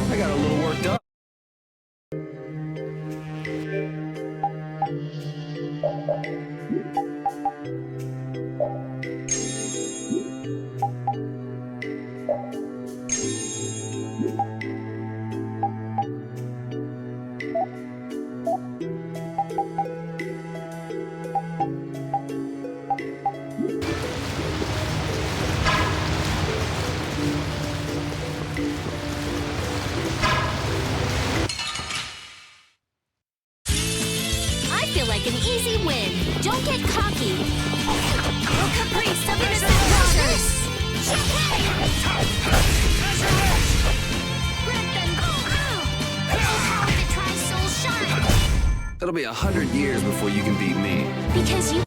I got a little worked up. Like an easy win. Don't get cocky. Oh, Caprice, something to set waters. Grab them. How the tri-soul shine. It'll be 100 years before you can beat me. Because you...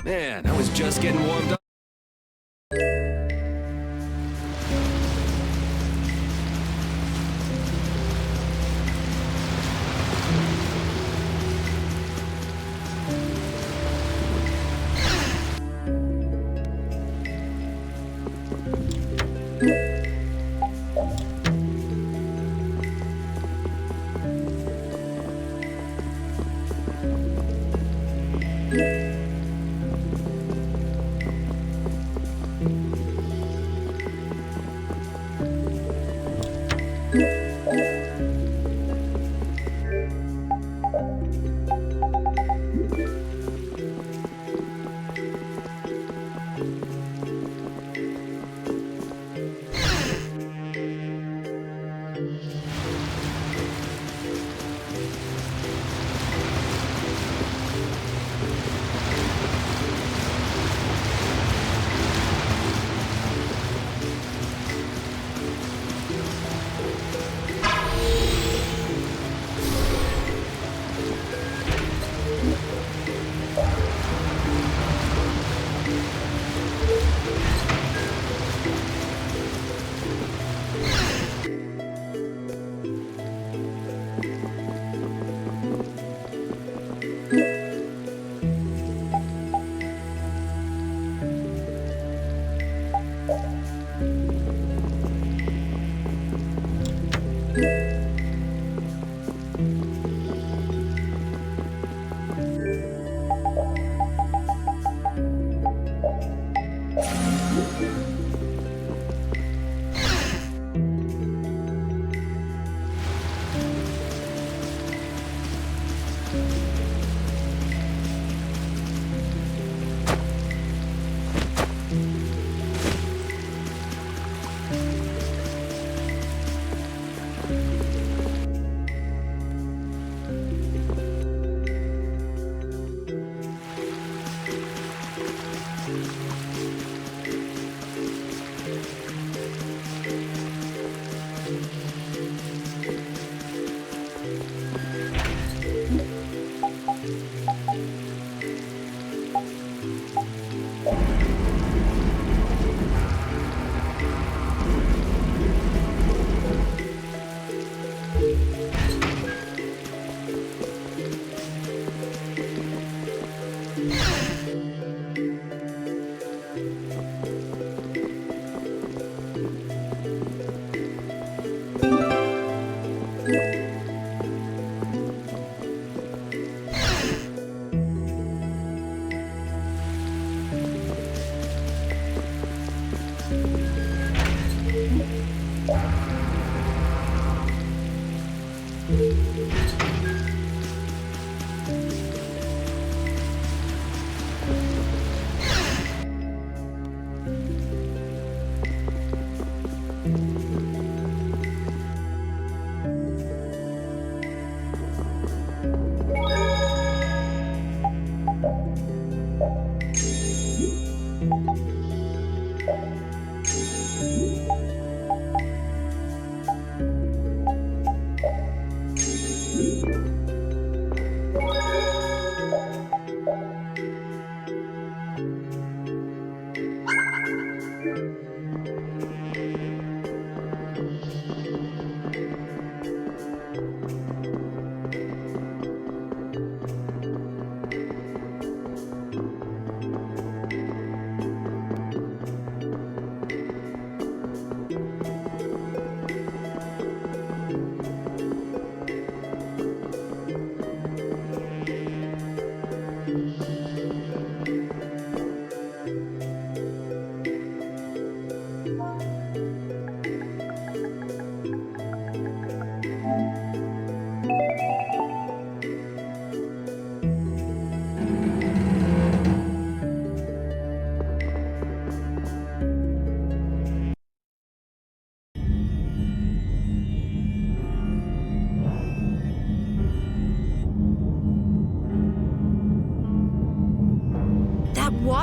Man, I was just getting warmed up.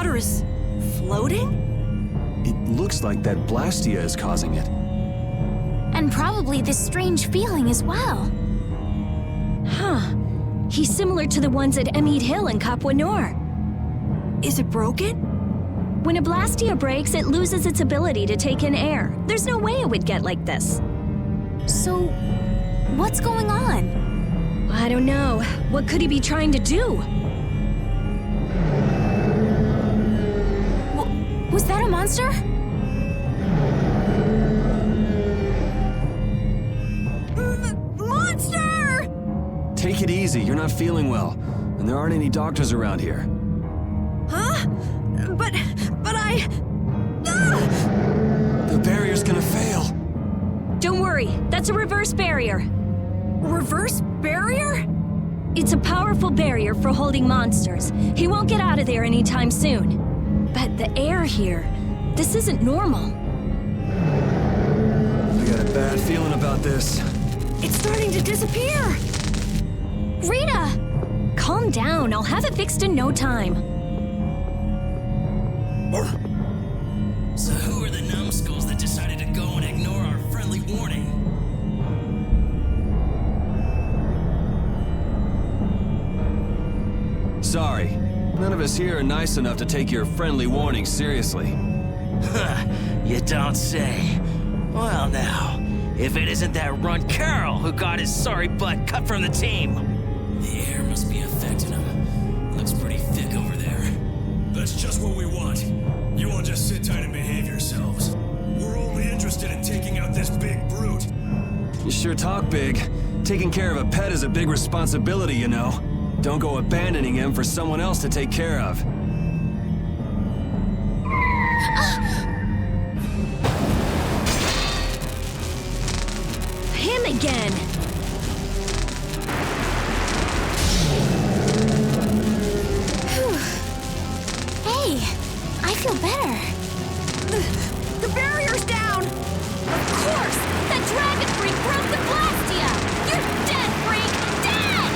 water is floating? It looks like that Blastia is causing it. And probably this strange feeling as well. Huh. He's similar to the ones at Emmead Hill in Capua Nor. Is it broken? When a Blastia breaks, it loses its ability to take in air. There's no way it would get like this. So, what's going on? I don't know. What could he be trying to do? Was that a monster? Monster! Take it easy, you're not feeling well. And there aren't any doctors around here. Huh? But I... Ah! The barrier's gonna fail. Don't worry, that's a reverse barrier. Reverse barrier? It's a powerful barrier for holding monsters. He won't get out of there anytime soon. But the air here, this isn't normal. I got a bad feeling about this. It's starting to disappear! Rita! Calm down, I'll have it fixed in no time. So who are the numbskulls that decided to go and ignore our friendly warning? Sorry, none of us here are nice enough to take your friendly warning seriously. Huh, you don't say. Well now, if it isn't that runt Carl who got his sorry butt cut from the team. The air must be affecting him. Looks pretty thick over there. That's just what we want. You all just sit tight and behave yourselves. We're only interested in taking out this big brute. You sure talk big. Taking care of a pet is a big responsibility, you know. Don't go abandoning him for someone else to take care of. Him again! Hey, I feel better. The barrier's down! Of course! That dragon freak broke the Blastia! You're dead, freak! Dead!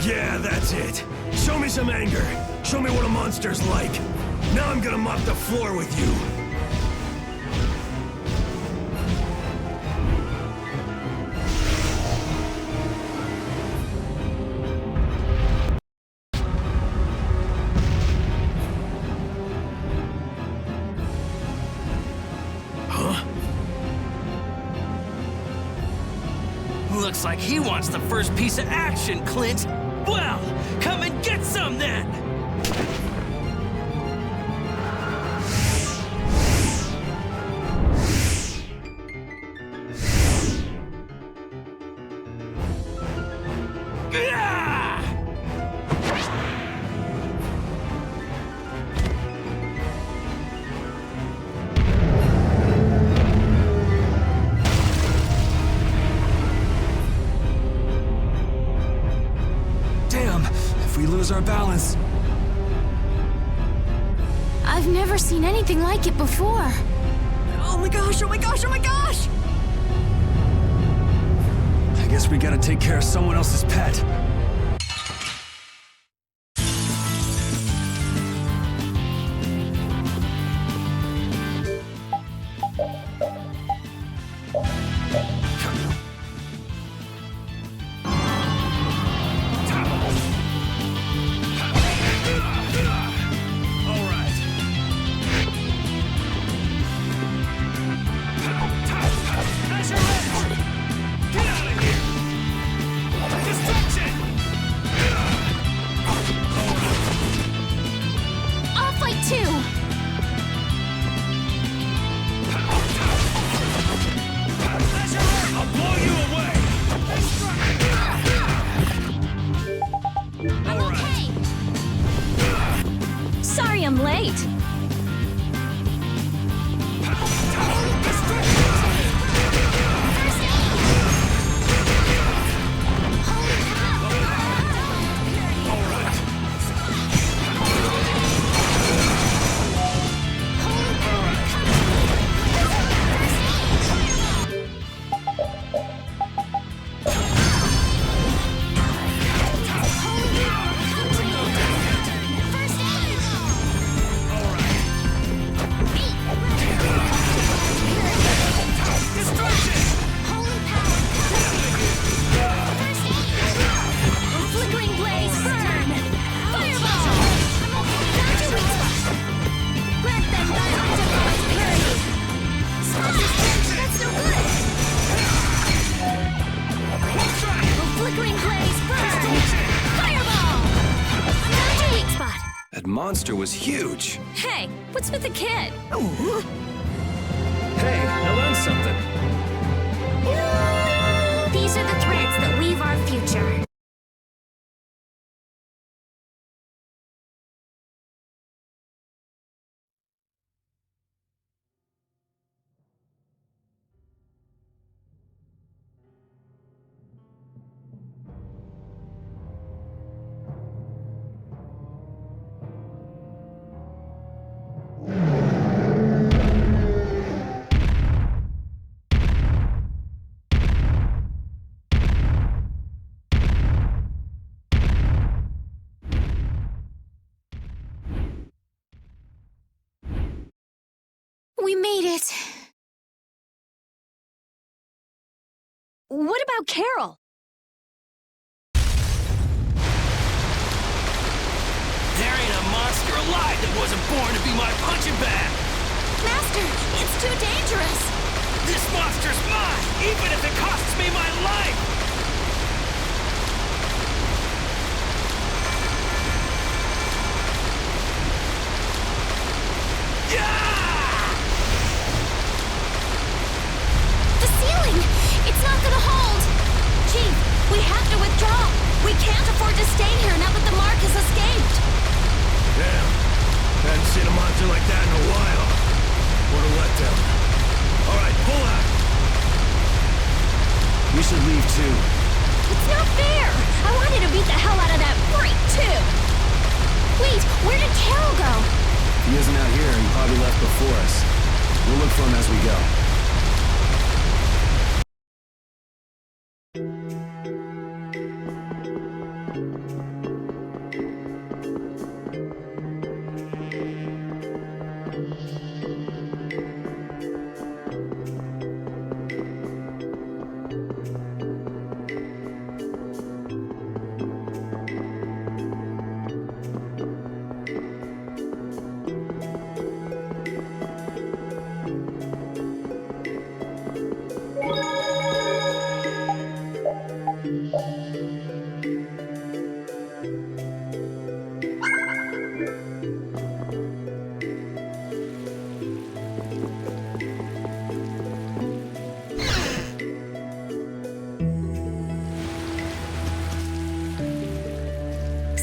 Yeah, that's it. Show me some anger. Show me what a monster's like. Now I'm gonna mop the floor with you. Looks like he wants the first piece of action, Clint. Well, come and get some then! Gah! Damn, if we lose our balance. I've never seen anything like it before. Oh my gosh, oh my gosh, oh my gosh! I guess we gotta take care of someone else's pet. I'll fight too! I'll blow you away! I'm okay! Sorry I'm late. First aid! Holy cow! Holy cow! First aid! monster was huge. Hey, what's with the kid? Hey, I learned something. These are the threads that weave our future. We made it. What about Carol? There ain't a monster alive that wasn't born to be my punching bag! Master, it's too dangerous. This monster's mine, even if it costs me my life! The ceiling! It's not gonna hold! Chief, we have to withdraw! We can't afford to stay here now that the mark has escaped! Damn. Hadn't seen a monster like that in a while. What a letdown. Alright, pull out. We should leave too. It's not fair! I wanted to beat the hell out of that freak, too! Wait, where did Carol go? If he isn't out here, he probably left before us. We'll look for him as we go.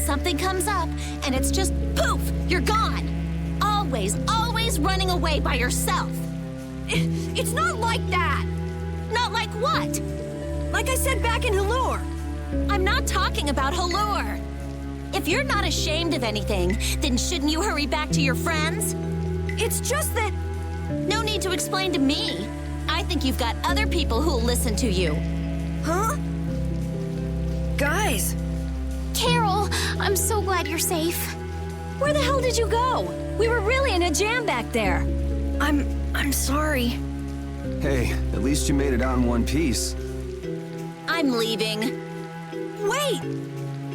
Something comes up, and it's just poof! You're gone! Always running away by yourself! It's not like that! Not like what? Like I said back in Halure. I'm not talking about Halure. If you're not ashamed of anything, then shouldn't you hurry back to your friends? It's just that... No need to explain to me. I think you've got other people who'll listen to you. Huh? Guys! Carol, I'm so glad you're safe. Where the hell did you go? We were really in a jam back there. I'm sorry. Hey, at least you made it out in one piece. I'm leaving. Wait!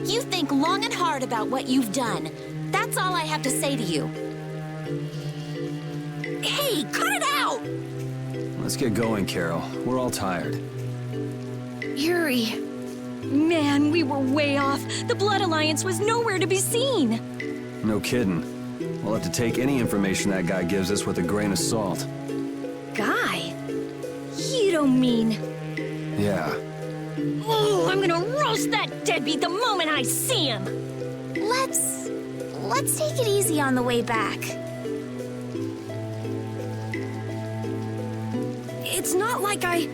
You think long and hard about what you've done. That's all I have to say to you. Hey, cut it out! Let's get going, Carol. We're all tired. Yuri. Man, we were way off. The Blood Alliance was nowhere to be seen. No kidding. We'll have to take any information that guy gives us with a grain of salt. Guy? You don't mean... Yeah. Oh, I'm gonna roast that deadbeat the moment I see him! Let's take it easy on the way back. It's not like I...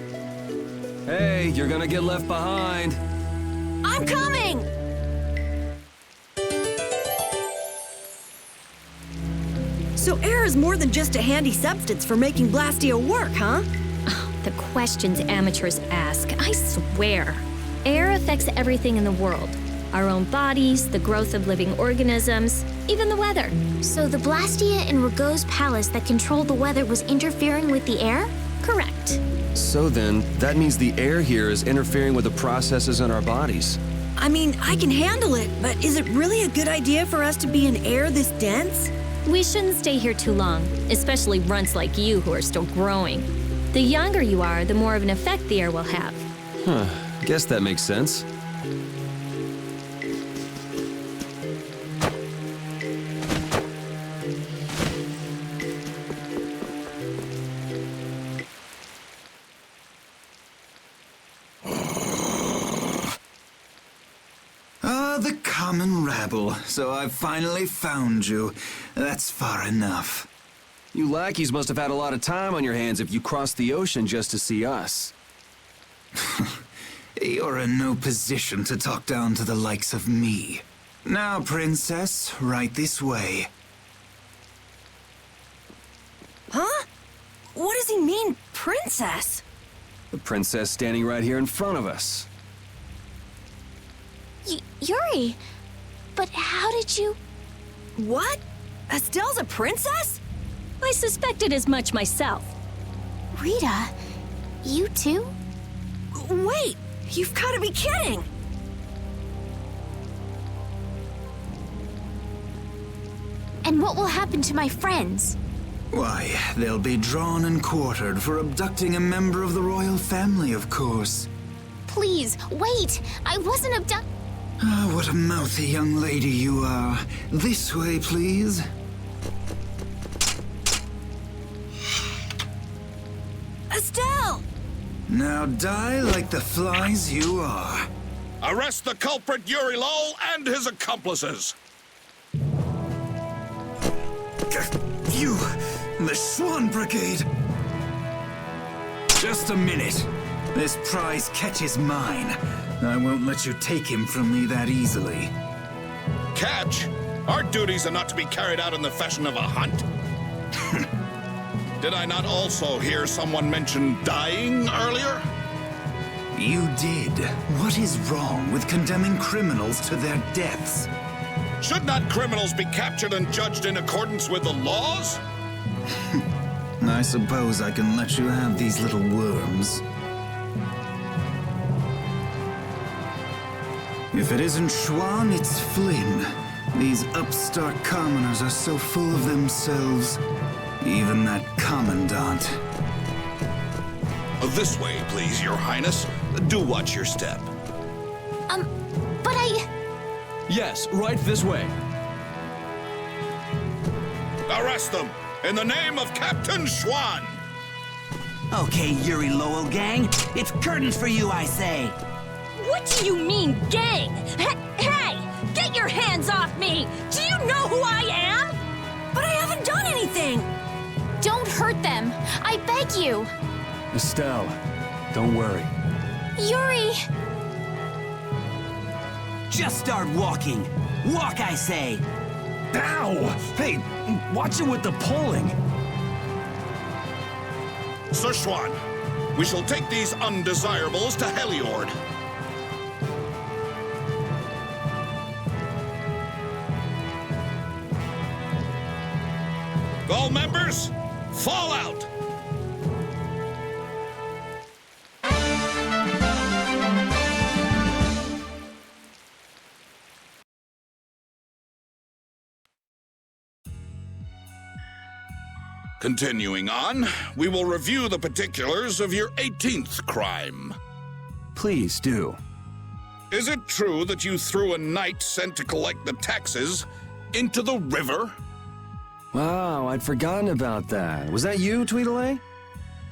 Hey, you're gonna get left behind. I'm coming! So air is more than just a handy substance for making Blastio work, huh? The questions amateurs ask, I swear. Air affects everything in the world. Our own bodies, the growth of living organisms, even the weather. So the Blastia in Rago's palace that controlled the weather was interfering with the air? Correct. So then, that means the air here is interfering with the processes in our bodies. I mean, I can handle it, but is it really a good idea for us to be in air this dense? We shouldn't stay here too long, especially runts like you who are still growing. The younger you are, the more of an effect the air will have. Huh. Guess that makes sense. babble, so I've finally found you. That's far enough. You lackeys must have had a lot of time on your hands if you crossed the ocean just to see us. You're in no position to talk down to the likes of me. Now, Princess, right this way. Huh? What does he mean, princess? The princess standing right here in front of us. Yuri, but how did you... What? Estelle's a princess? I suspected as much myself. Rita, you too? Wait, you've got to be kidding! And what will happen to my friends? Why, they'll be drawn and quartered for abducting a member of the royal family, of course. Please, wait! I wasn't abducted. Ah, what a mouthy young lady you are. This way, please. Estelle! Now die like the flies you are. Arrest the culprit Yuri Lowell and his accomplices. You, the Swan Brigade. Just a minute. This prize catches mine. I won't let you take him from me that easily. Catch? Our duties are not to be carried out in the fashion of a hunt. Did I not also hear someone mention dying earlier? You did. What is wrong with condemning criminals to their deaths? Should not criminals be captured and judged in accordance with the laws? I suppose I can let you have these little worms. If it isn't Schwan, it's Flynn. These upstart commoners are so full of themselves. Even that commandant. This way, please, Your Highness. Do watch your step. But I... Yes, right this way. Arrest them in the name of Captain Schwan. Okay, Yuri Lowell gang, it's curtains for you, I say. What do you mean, gang? Hey! Get your hands off me! Do you know who I am? But I haven't done anything! Don't hurt them! I beg you! Estelle, don't worry. Yuri! Just start walking. Walk, I say. Ow! Hey, watch it with the pulling. Sir Schwan, we shall take these undesirables to Heliord. All members, fall out! Continuing on, we will review the particulars of your 18th crime. Please do. Is it true that you threw a knight sent to collect the taxes into the river? Wow, I'd forgotten about that. Was that you, Tweedledee?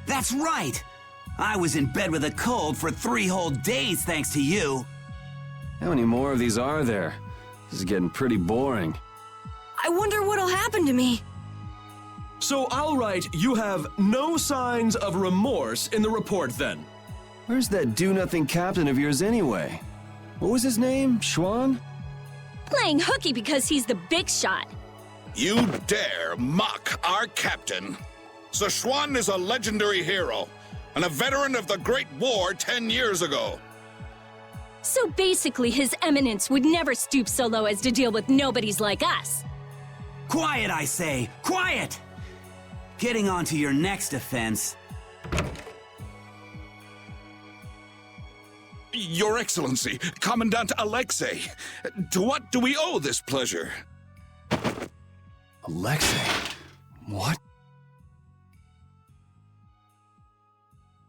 That's right. I was in bed with a cold for 3 whole days thanks to you. How many more of these are there? This is getting pretty boring. I wonder what'll happen to me. So I'll write, you have no signs of remorse in the report then. Where's that do-nothing captain of yours anyway? What was his name? Schwan? Playing hooky because he's the big shot. You dare mock our captain? Sir Schwan is a legendary hero and a veteran of the Great War 10 years ago. So basically, His Eminence would never stoop so low as to deal with nobodies like us. Quiet, I say. Quiet! Getting on to your next offense. Your Excellency, Commandant Alexei, to what do we owe this pleasure? Alexei? What?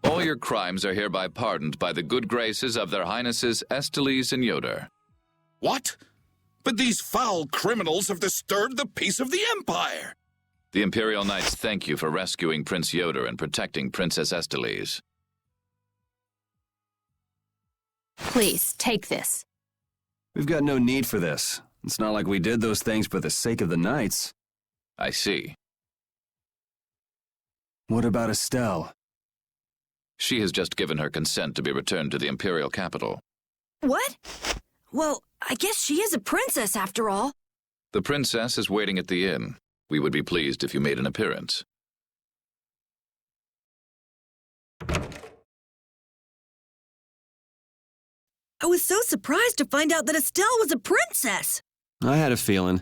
All your crimes are hereby pardoned by the good graces of their Highnesses Estelles and Yoder. What? But these foul criminals have disturbed the peace of the Empire! The Imperial Knights thank you for rescuing Prince Yoder and protecting Princess Estelles. Please, take this. We've got no need for this. It's not like we did those things for the sake of the knights. I see. What about Estelle? She has just given her consent to be returned to the Imperial capital. What? Well, I guess she is a princess after all. The princess is waiting at the inn. We would be pleased if you made an appearance. I was so surprised to find out that Estelle was a princess. I had a feeling.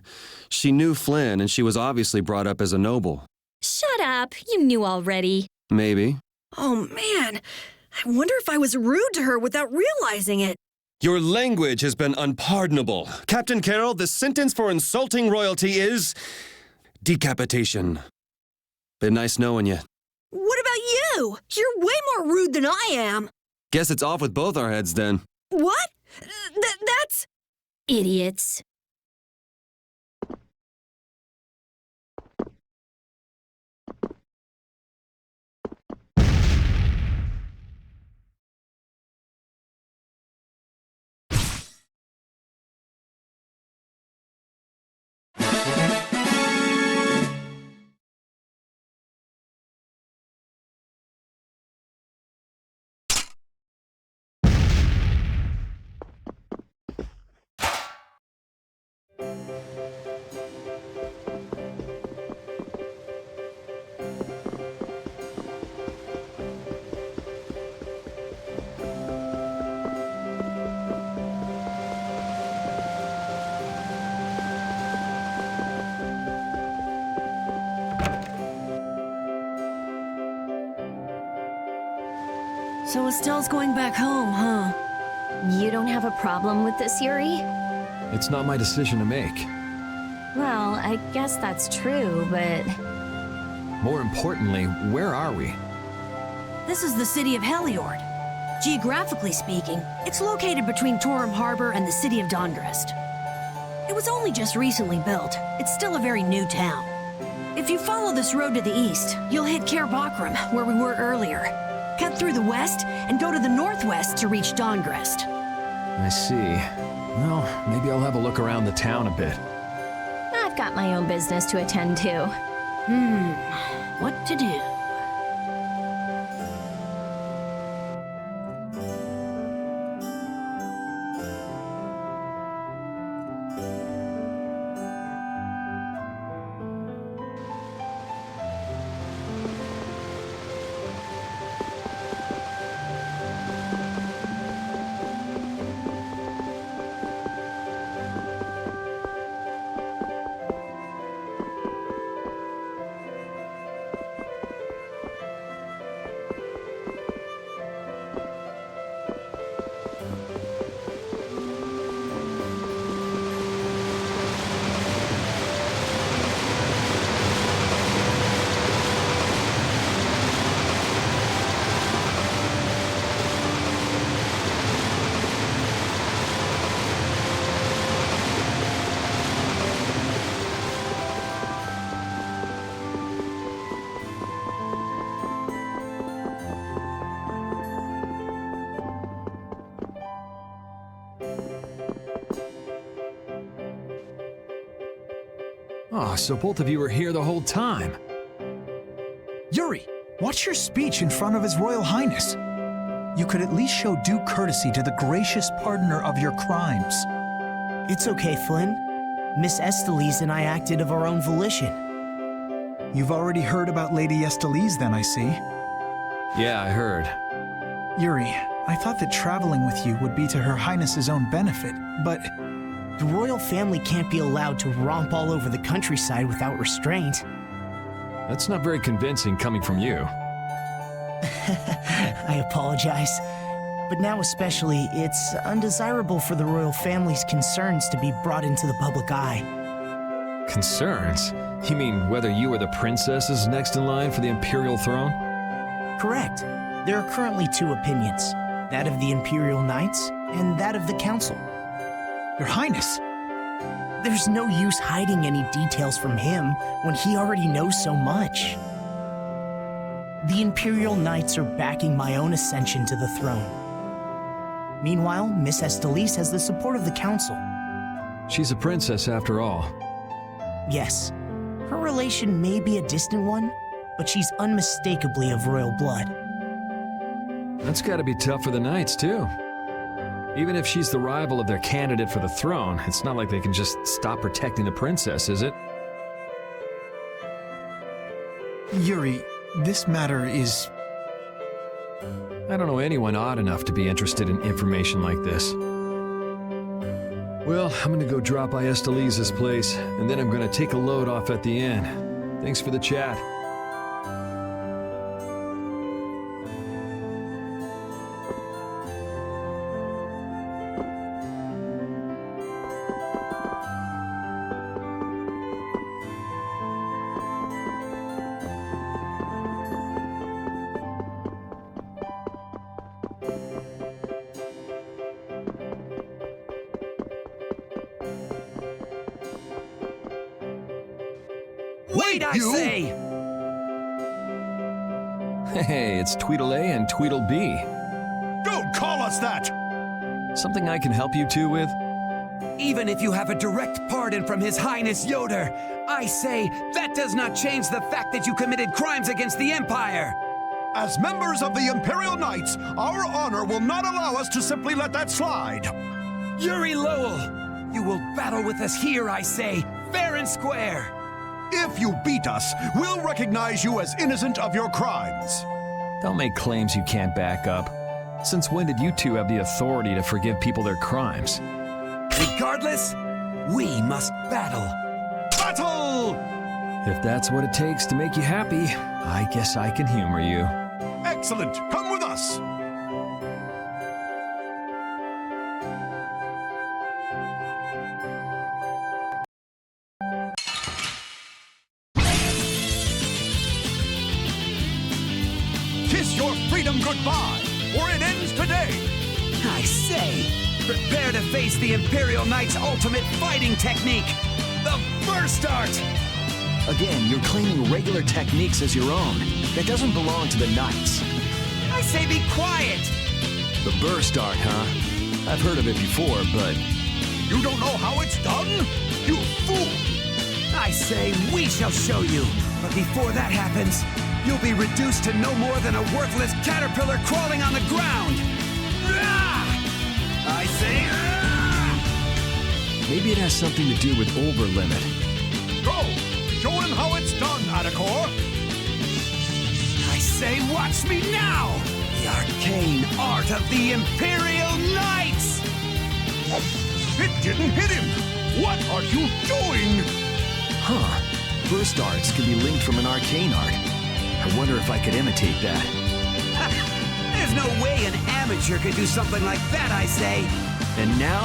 She knew Flynn, and she was obviously brought up as a noble. Shut up. You knew already. Maybe. Oh, man. I wonder if I was rude to her without realizing it. Your language has been unpardonable. Captain Carroll, the sentence for insulting royalty is decapitation. Been nice knowing you. What about you? You're way more rude than I am. Guess it's off with both our heads then. What? That's... Idiots. So Estelle's going back home, huh? You don't have a problem with this, Yuri? It's not my decision to make. Well, I guess that's true, but... More importantly, where are we? This is the city of Heliord. Geographically speaking, it's located between Torum Harbor and the city of Dongrest. It was only just recently built. It's still a very new town. If you follow this road to the east, you'll hit Cair Bakram, where we were earlier. Cut through the west and go to the northwest to reach Dongrest. I see. Well, maybe I'll have a look around the town a bit. I've got my own business to attend to. What to do? Oh, so both of you were here the whole time. Yuri, what's your speech in front of His Royal Highness? You could at least show due courtesy to the gracious pardoner of your crimes. It's okay, Flynn. Miss Estelise and I acted of our own volition. You've already heard about Lady Estelise then, I see. Yeah, I heard. Yuri, I thought that traveling with you would be to Her Highness's own benefit, but... The royal family can't be allowed to romp all over the countryside without restraint. That's not very convincing coming from you. I apologize. But now especially, it's undesirable for the royal family's concerns to be brought into the public eye. Concerns? You mean whether you or the princess is next in line for the imperial throne? Correct. There are currently two opinions. That of the Imperial Knights, and that of the Council. Your Highness! There's no use hiding any details from him when he already knows so much. The Imperial Knights are backing my own ascension to the throne. Meanwhile, Miss Estelise has the support of the Council. She's a princess after all. Yes, her relation may be a distant one, but she's unmistakably of royal blood. That's gotta be tough for the knights, too. Even if she's the rival of their candidate for the throne, it's not like they can just stop protecting the princess, is it? Yuri, this matter is... I don't know anyone odd enough to be interested in information like this. Well, I'm gonna go drop by Estelise's place, and then I'm gonna take a load off at the inn. Thanks for the chat. Wait, I say! Hey, it's Tweedle-A and Tweedle-B. Don't call us that! Something I can help you two with? Even if you have a direct pardon from His Highness Yoder, I say that does not change the fact that you committed crimes against the Empire! As members of the Imperial Knights, our honor will not allow us to simply let that slide. Yuri Lowell, you will battle with us here, I say, fair and square! If you beat us, we'll recognize you as innocent of your crimes. Don't make claims you can't back up. Since when did you two have the authority to forgive people their crimes? Regardless, we must battle. Battle! If that's what it takes to make you happy, I guess I can humor you. Excellent! Come with us! Kiss your freedom goodbye, or it ends today! I say, prepare to face the Imperial Knight's ultimate fighting technique, the Burst Art! Again, you're claiming regular techniques as your own. That doesn't belong to the Knights. I say be quiet! The Burst Art, huh? I've heard of it before, but... You don't know how it's done? You fool! I say we shall show you, but before that happens, you'll be reduced to no more than a worthless caterpillar crawling on the ground! I say... Maybe it has something to do with Overlimit. Go! Show him how it's done, Adacor! I say watch me now! The arcane art of the Imperial Knights! It didn't hit him! What are you doing? Huh. Burst Arts can be linked from an arcane art. I wonder if I could imitate that. There's no way an amateur could do something like that, I say. And now,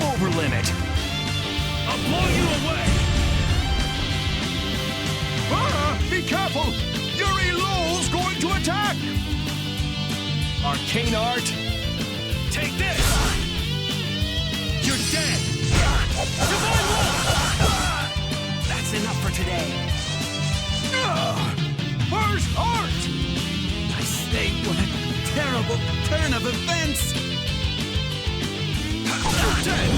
Overlimit. I'll blow you away! Ah! Be careful! Yuri Lowell's going to attack! Arcane art. Take this! You're dead! Divine Law! That's enough for today. Burst Art! I say, what a terrible turn of events! You're dead!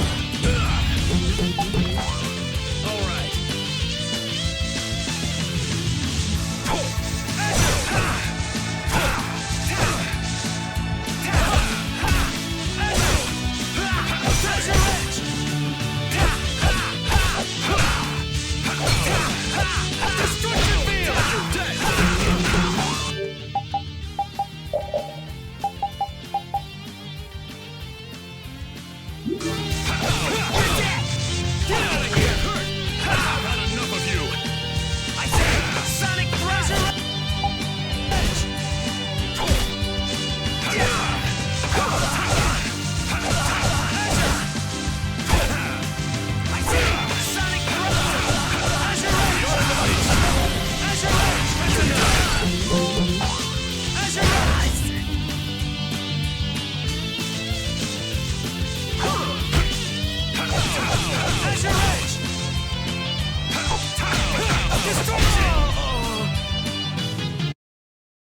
All right.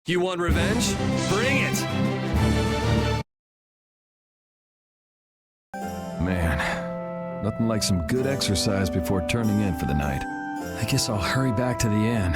You want revenge? Bring it! Man, Nothing like some good exercise before turning in for the night. I guess I'll hurry back to the inn.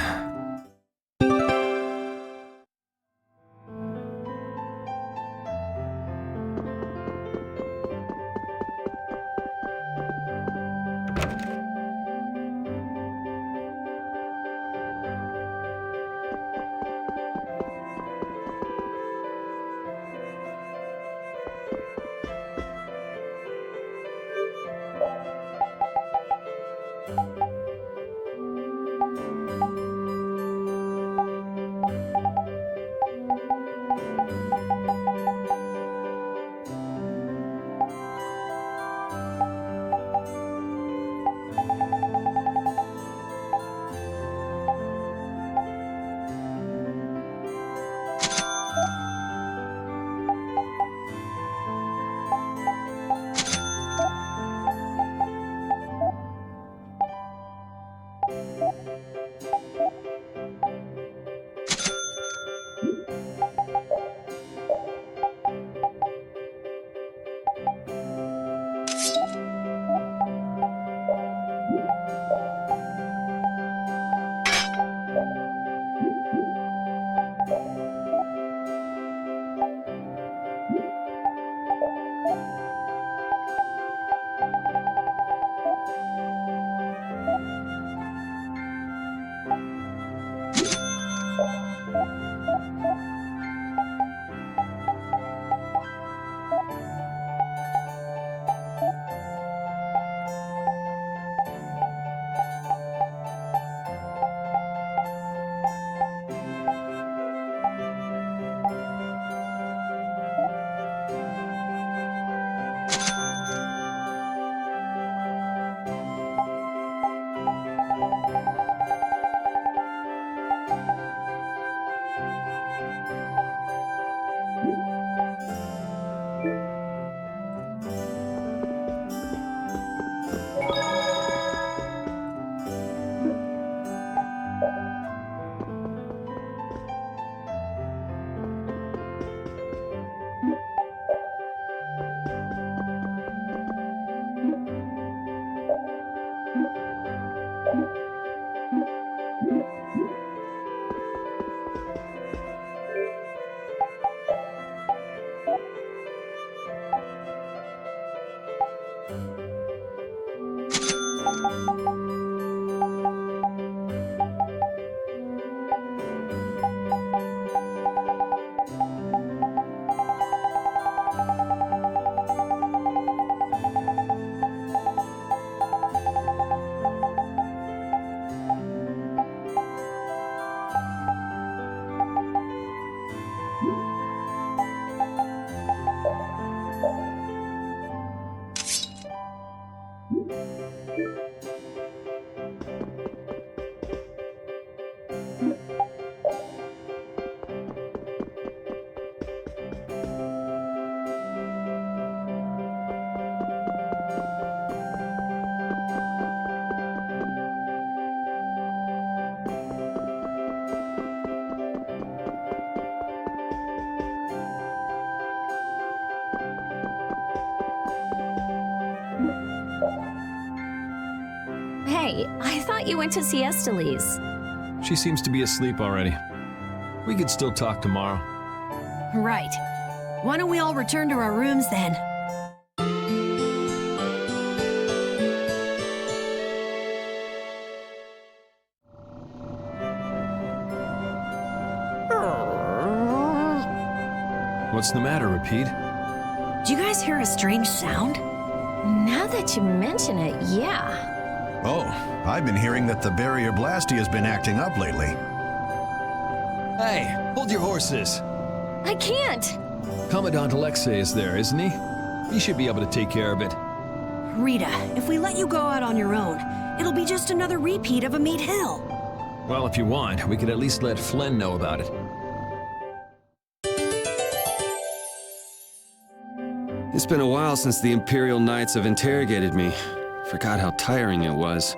Hey, I thought you went to see Esteli's. She seems to be asleep already. We could still talk tomorrow. Right. Why don't we all return to our rooms then? What's the matter, Repeat? Did you guys hear a strange sound? Now that you mention it, yeah. Oh, I've been hearing that the barrier Blasty has been acting up lately. Hey, hold your horses. I can't. Commandant Alexei is there, isn't he? He should be able to take care of it. Rita, if we let you go out on your own, it'll be just another repeat of Meat Hill. Well, if you want, we could at least let Flynn know about it. It's been a while since the Imperial Knights have interrogated me. Forgot how tiring it was.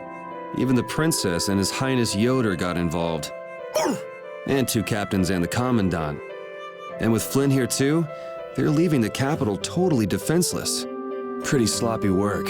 Even the Princess and His Highness Yoder got involved. And two captains and the Commandant. And with Flynn here too, they're leaving the capital totally defenseless. Pretty sloppy work.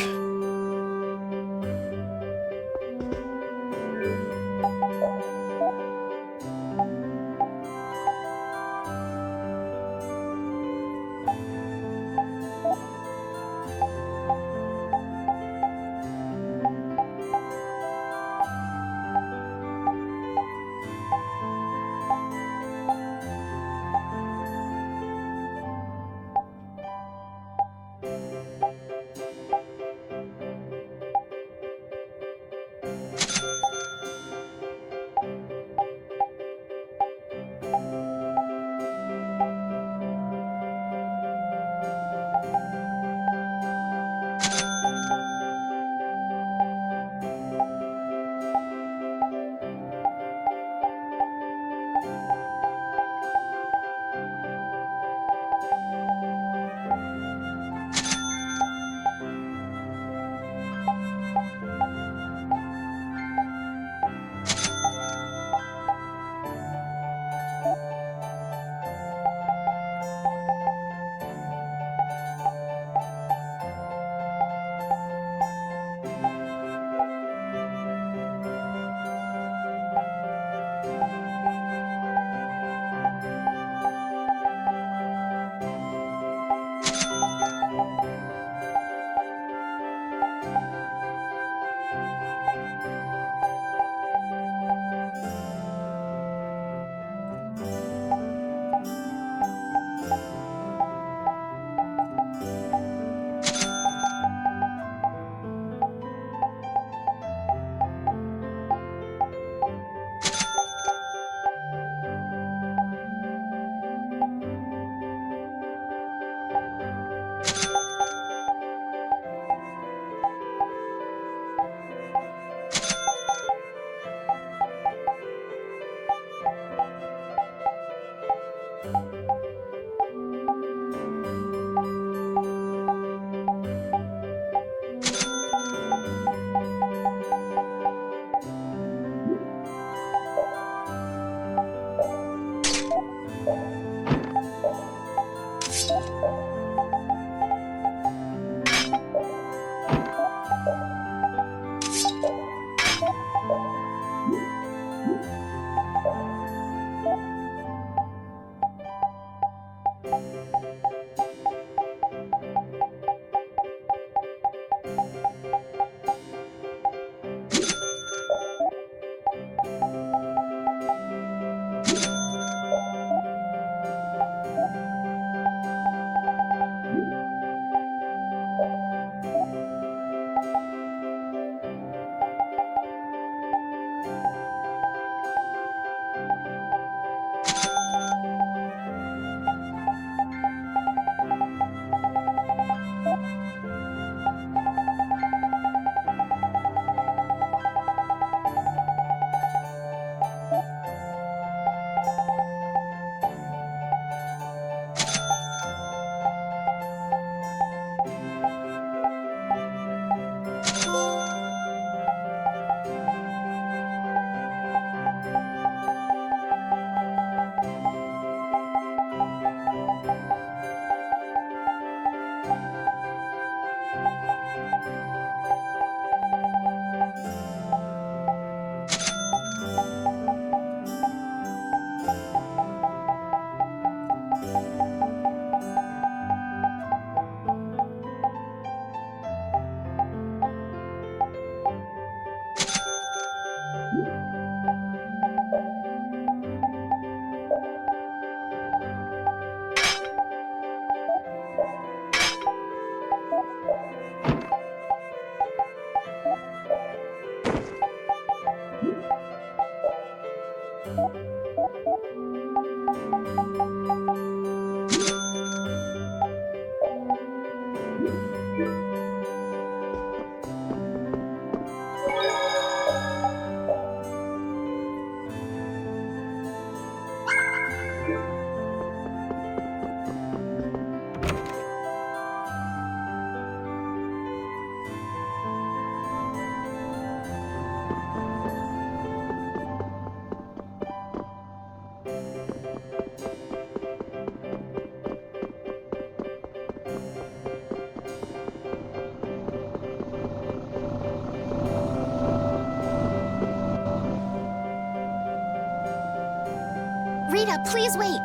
Rita, please wait.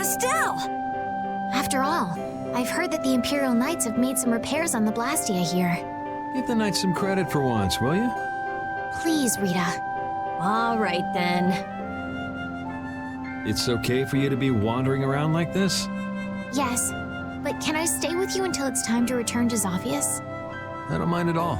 Estelle! After all, I've heard that the Imperial Knights have made some repairs on the Blastia here. Give the Knights some credit for once, will you? Please, Rita. All right, then. It's okay for you to be wandering around like this? Yes, but can I stay with you until it's time to return to Zophius? I don't mind at all.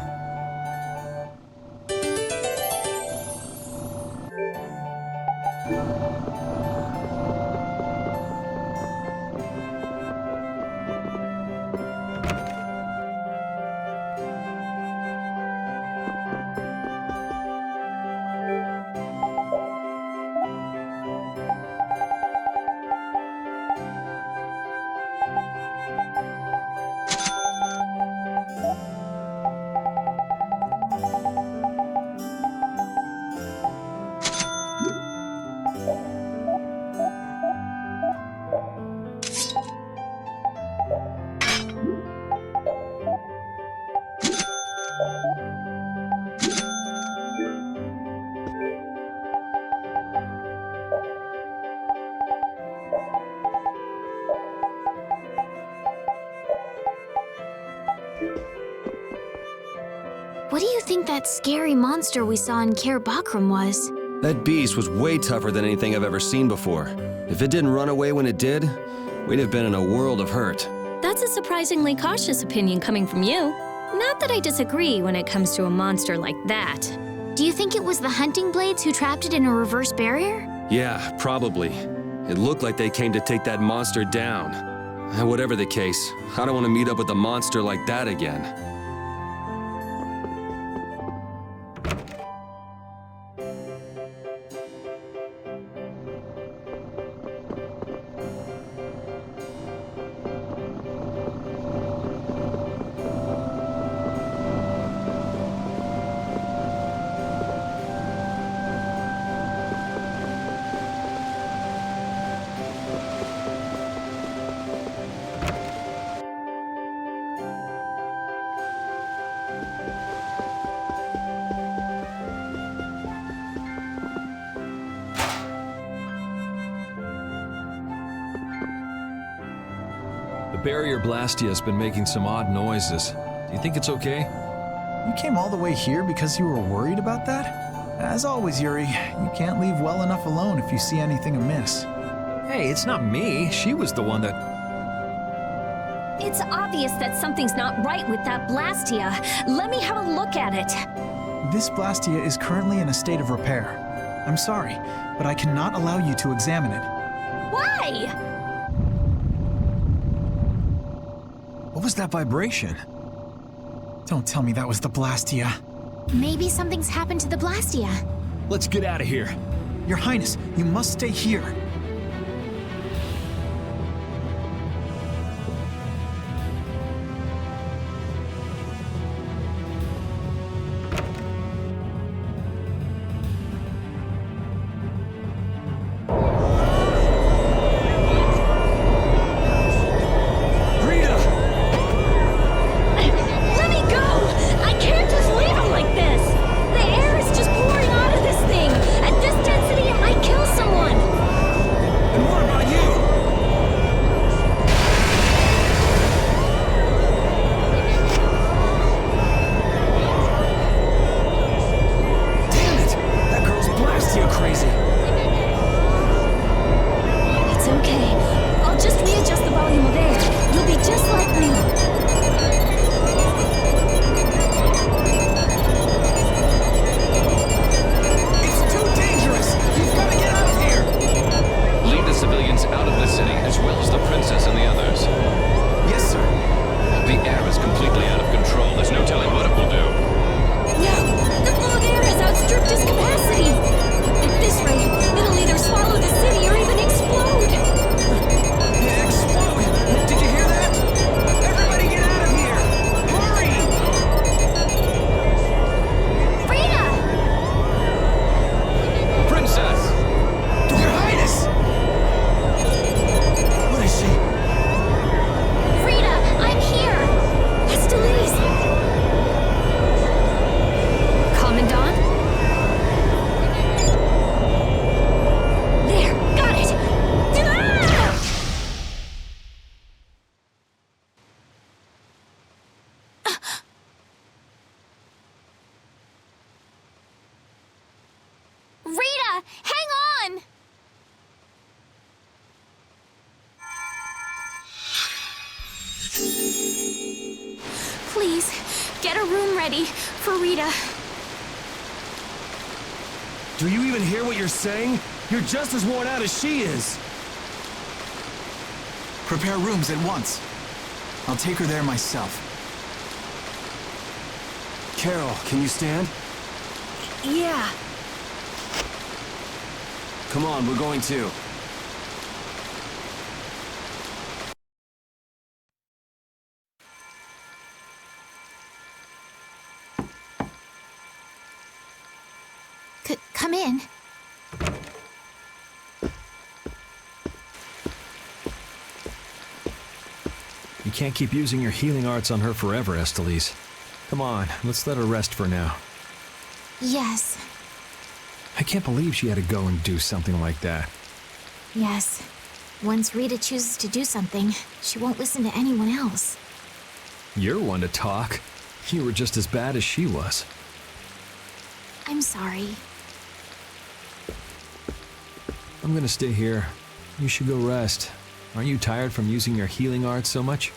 What do you think that scary monster we saw in Kaer Bakram was? That beast was way tougher than anything I've ever seen before. If it didn't run away when it did, we'd have been in a world of hurt. That's a surprisingly cautious opinion coming from you. Not that I disagree when it comes to a monster like that. Do you think it was the hunting blades who trapped it in a reverse barrier? Yeah, probably. It looked like they came to take that monster down. Whatever the case, I don't want to meet up with a monster like that again. The barrier Blastia has been making some odd noises. Do you think it's okay? You came all the way here because you were worried about that? As always, Yuri, you can't leave well enough alone if you see anything amiss. Hey, it's not me. She was the one that... It's obvious that something's not right with that Blastia. Let me have a look at it. This Blastia is currently in a state of repair. I'm sorry, but I cannot allow you to examine it. Why? What was that vibration? Don't tell me that was the Blastia. Maybe something's happened to the Blastia. Let's get out of here. Your Highness, you must stay here. ready for Rita. Do you even hear what you're saying? You're just as worn out as she is. Prepare rooms at once. I'll take her there myself. Carol, can you stand? Yeah. Come on, we're going too. Come in. You can't keep using your healing arts on her forever, Estelise. Come on, let's let her rest for now. Yes. I can't believe she had to go and do something like that. Yes. Once Rita chooses to do something, she won't listen to anyone else. You're one to talk. You were just as bad as she was. I'm sorry. I'm gonna stay here. You should go rest. Aren't you tired from using your healing arts so much?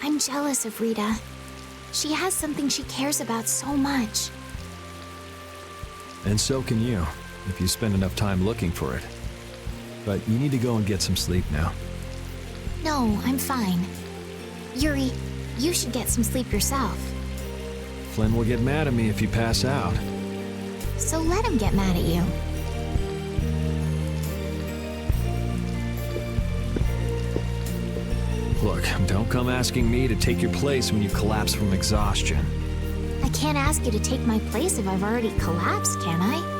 I'm jealous of Rita. She has something she cares about so much. And so can you, if you spend enough time looking for it. But you need to go and get some sleep now. No, I'm fine. Yuri, you should get some sleep yourself. Flynn will get mad at me if you pass out. So let him get mad at you. Look, don't come asking me to take your place when you collapse from exhaustion. I can't ask you to take my place if I've already collapsed, can I?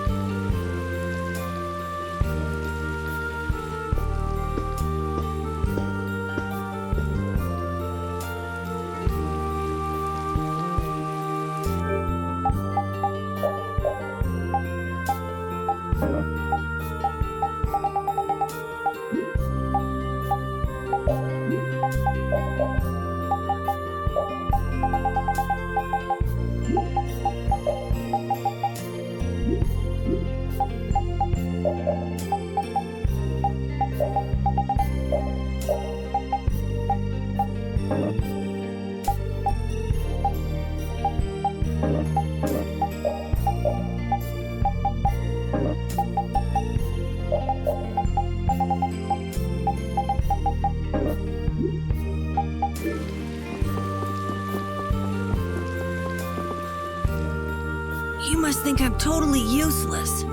You must think I'm totally useless.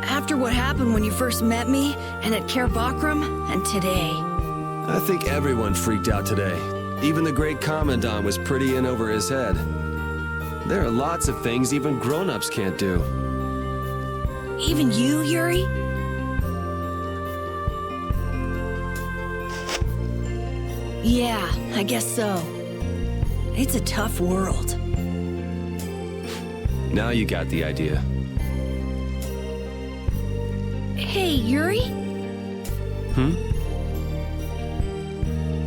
After what happened when you first met me, and at Care Bakram, and today. I think everyone freaked out today. Even the great Commandant was pretty in over his head. There are lots of things even grown-ups can't do. Even you, Yuri? Yeah, I guess so. It's a tough world. Now you got the idea. Hey, Yuri? Hmm?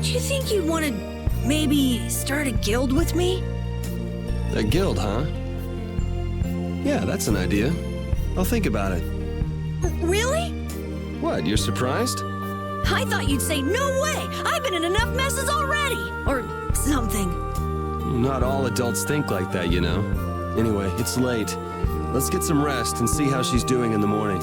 Do you think you'd want to maybe start a guild with me? A guild, huh? Yeah, that's an idea. I'll think about it. Really? What, you're surprised? I thought you'd say, no way! I've been in enough messes already! Or something. Not all adults think like that, you know. Anyway, it's late. Let's get some rest and see how she's doing in the morning.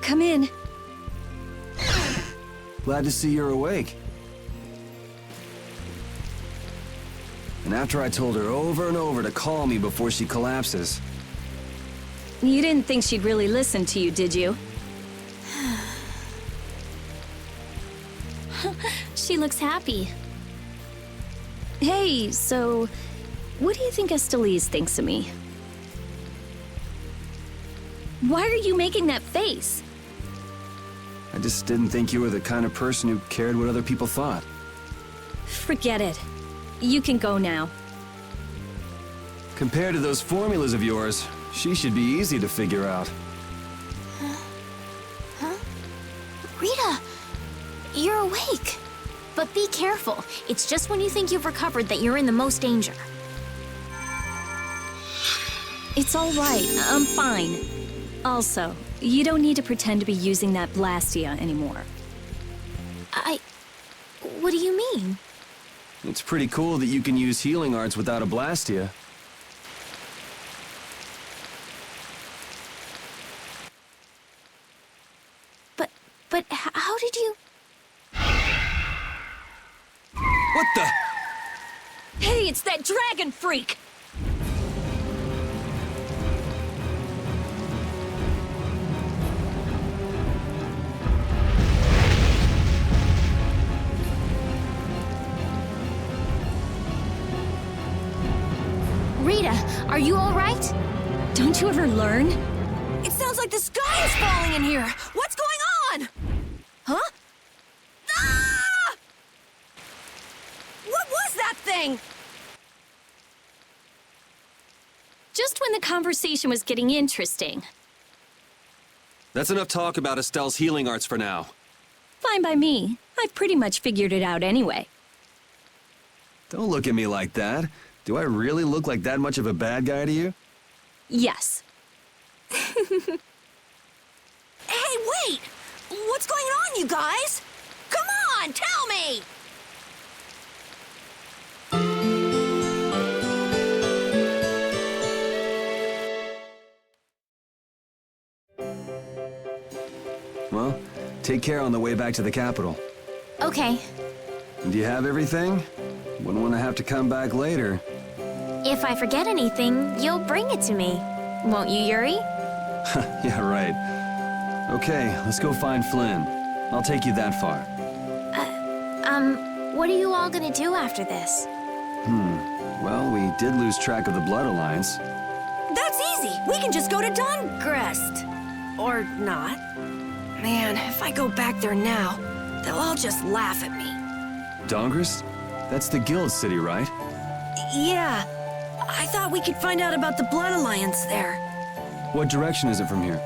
Come in. Glad to see you're awake. And after I told her over and over to call me before she collapses. You didn't think she'd really listen to you, did you? She looks happy. Hey, so what do you think Estelise thinks of me? Why are you making that face? I just didn't think you were the kind of person who cared what other people thought. Forget it. You can go now. Compared to those formulas of yours, she should be easy to figure out. Huh? Rita, you're awake. But be careful. It's just when you think you've recovered that you're in the most danger. It's all right. I'm fine. Also, you don't need to pretend to be using that Blastia anymore. What do you mean? It's pretty cool that you can use healing arts without a Blastia. But how did you... What the? Hey, it's that dragon freak! Rita, are you all right? Don't you ever learn? It sounds like the sky is falling in here! What's going on? Huh? Ah! What was that thing? Just when the conversation was getting interesting. That's enough talk about Estelle's healing arts for now. Fine by me. I've pretty much figured it out anyway. Don't look at me like that. Do I really look like that much of a bad guy to you? Yes. Hey, wait! What's going on, you guys? Come on, tell me! Well, take care on the way back to the capital. Okay. Do you have everything? Wouldn't want to have to come back later. If I forget anything, you'll bring it to me. Won't you, Yuri? Yeah, right. Okay, let's go find Flynn. I'll take you that far. What are you all gonna do after this? Well, we did lose track of the Blood Alliance. That's easy! We can just go to Dongrest. Or not. Man, if I go back there now, they'll all just laugh at me. Dongrest? That's the guild city, right? Yeah. I thought we could find out about the Blood Alliance there. What direction is it from here?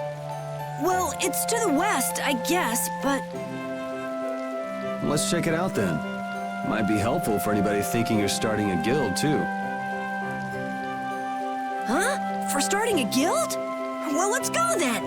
Well, it's to the west, I guess, but... Let's check it out then. Might be helpful for anybody thinking you're starting a guild, too. Huh? For starting a guild? Well, let's go then!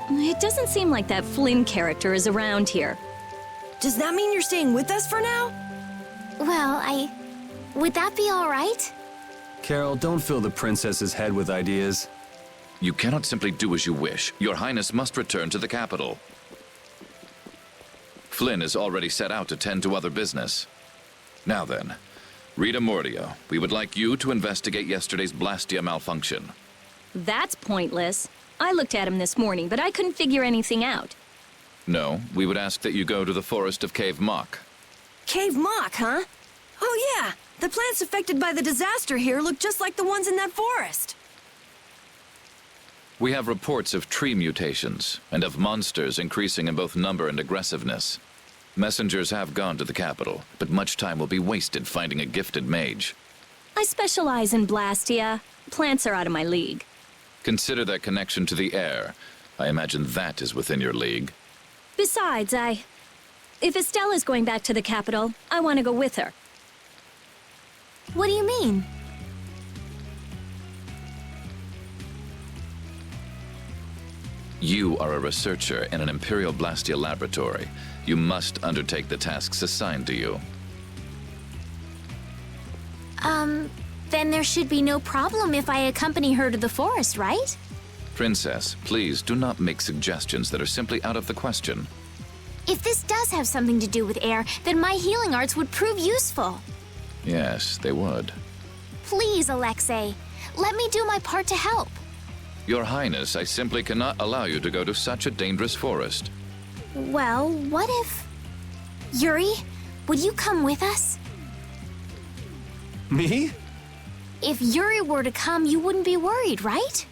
It doesn't seem like that Flynn character is around here. Does that mean you're staying with us for now? Well, would that be all right? Carol, don't fill the princess's head with ideas. You cannot simply do as you wish. Your Highness must return to the capital. Flynn is already set out to tend to other business. Now then, Rita Mordio, we would like you to investigate yesterday's Blastia malfunction. That's pointless. I looked at him this morning, but I couldn't figure anything out. No, we would ask that you go to the forest of Cave Mock. Cave Mock, huh? Oh yeah, the plants affected by the disaster here look just like the ones in that forest. We have reports of tree mutations, and of monsters increasing in both number and aggressiveness. Messengers have gone to the capital, but much time will be wasted finding a gifted mage. I specialize in Blastia. Plants are out of my league. Consider their connection to the air. I imagine that is within your league. Besides, if Estelle is going back to the capital, I want to go with her. What do you mean? You are a researcher in an Imperial Blastia laboratory. You must undertake the tasks assigned to you. Then there should be no problem if I accompany her to the forest, right? Princess, please do not make suggestions that are simply out of the question. If this does have something to do with air, then my healing arts would prove useful. Yes, they would. Please, Alexei, let me do my part to help. Your Highness, I simply cannot allow you to go to such a dangerous forest. Well, what if... Yuri, would you come with us? Me? If Yuri were to come, you wouldn't be worried, right?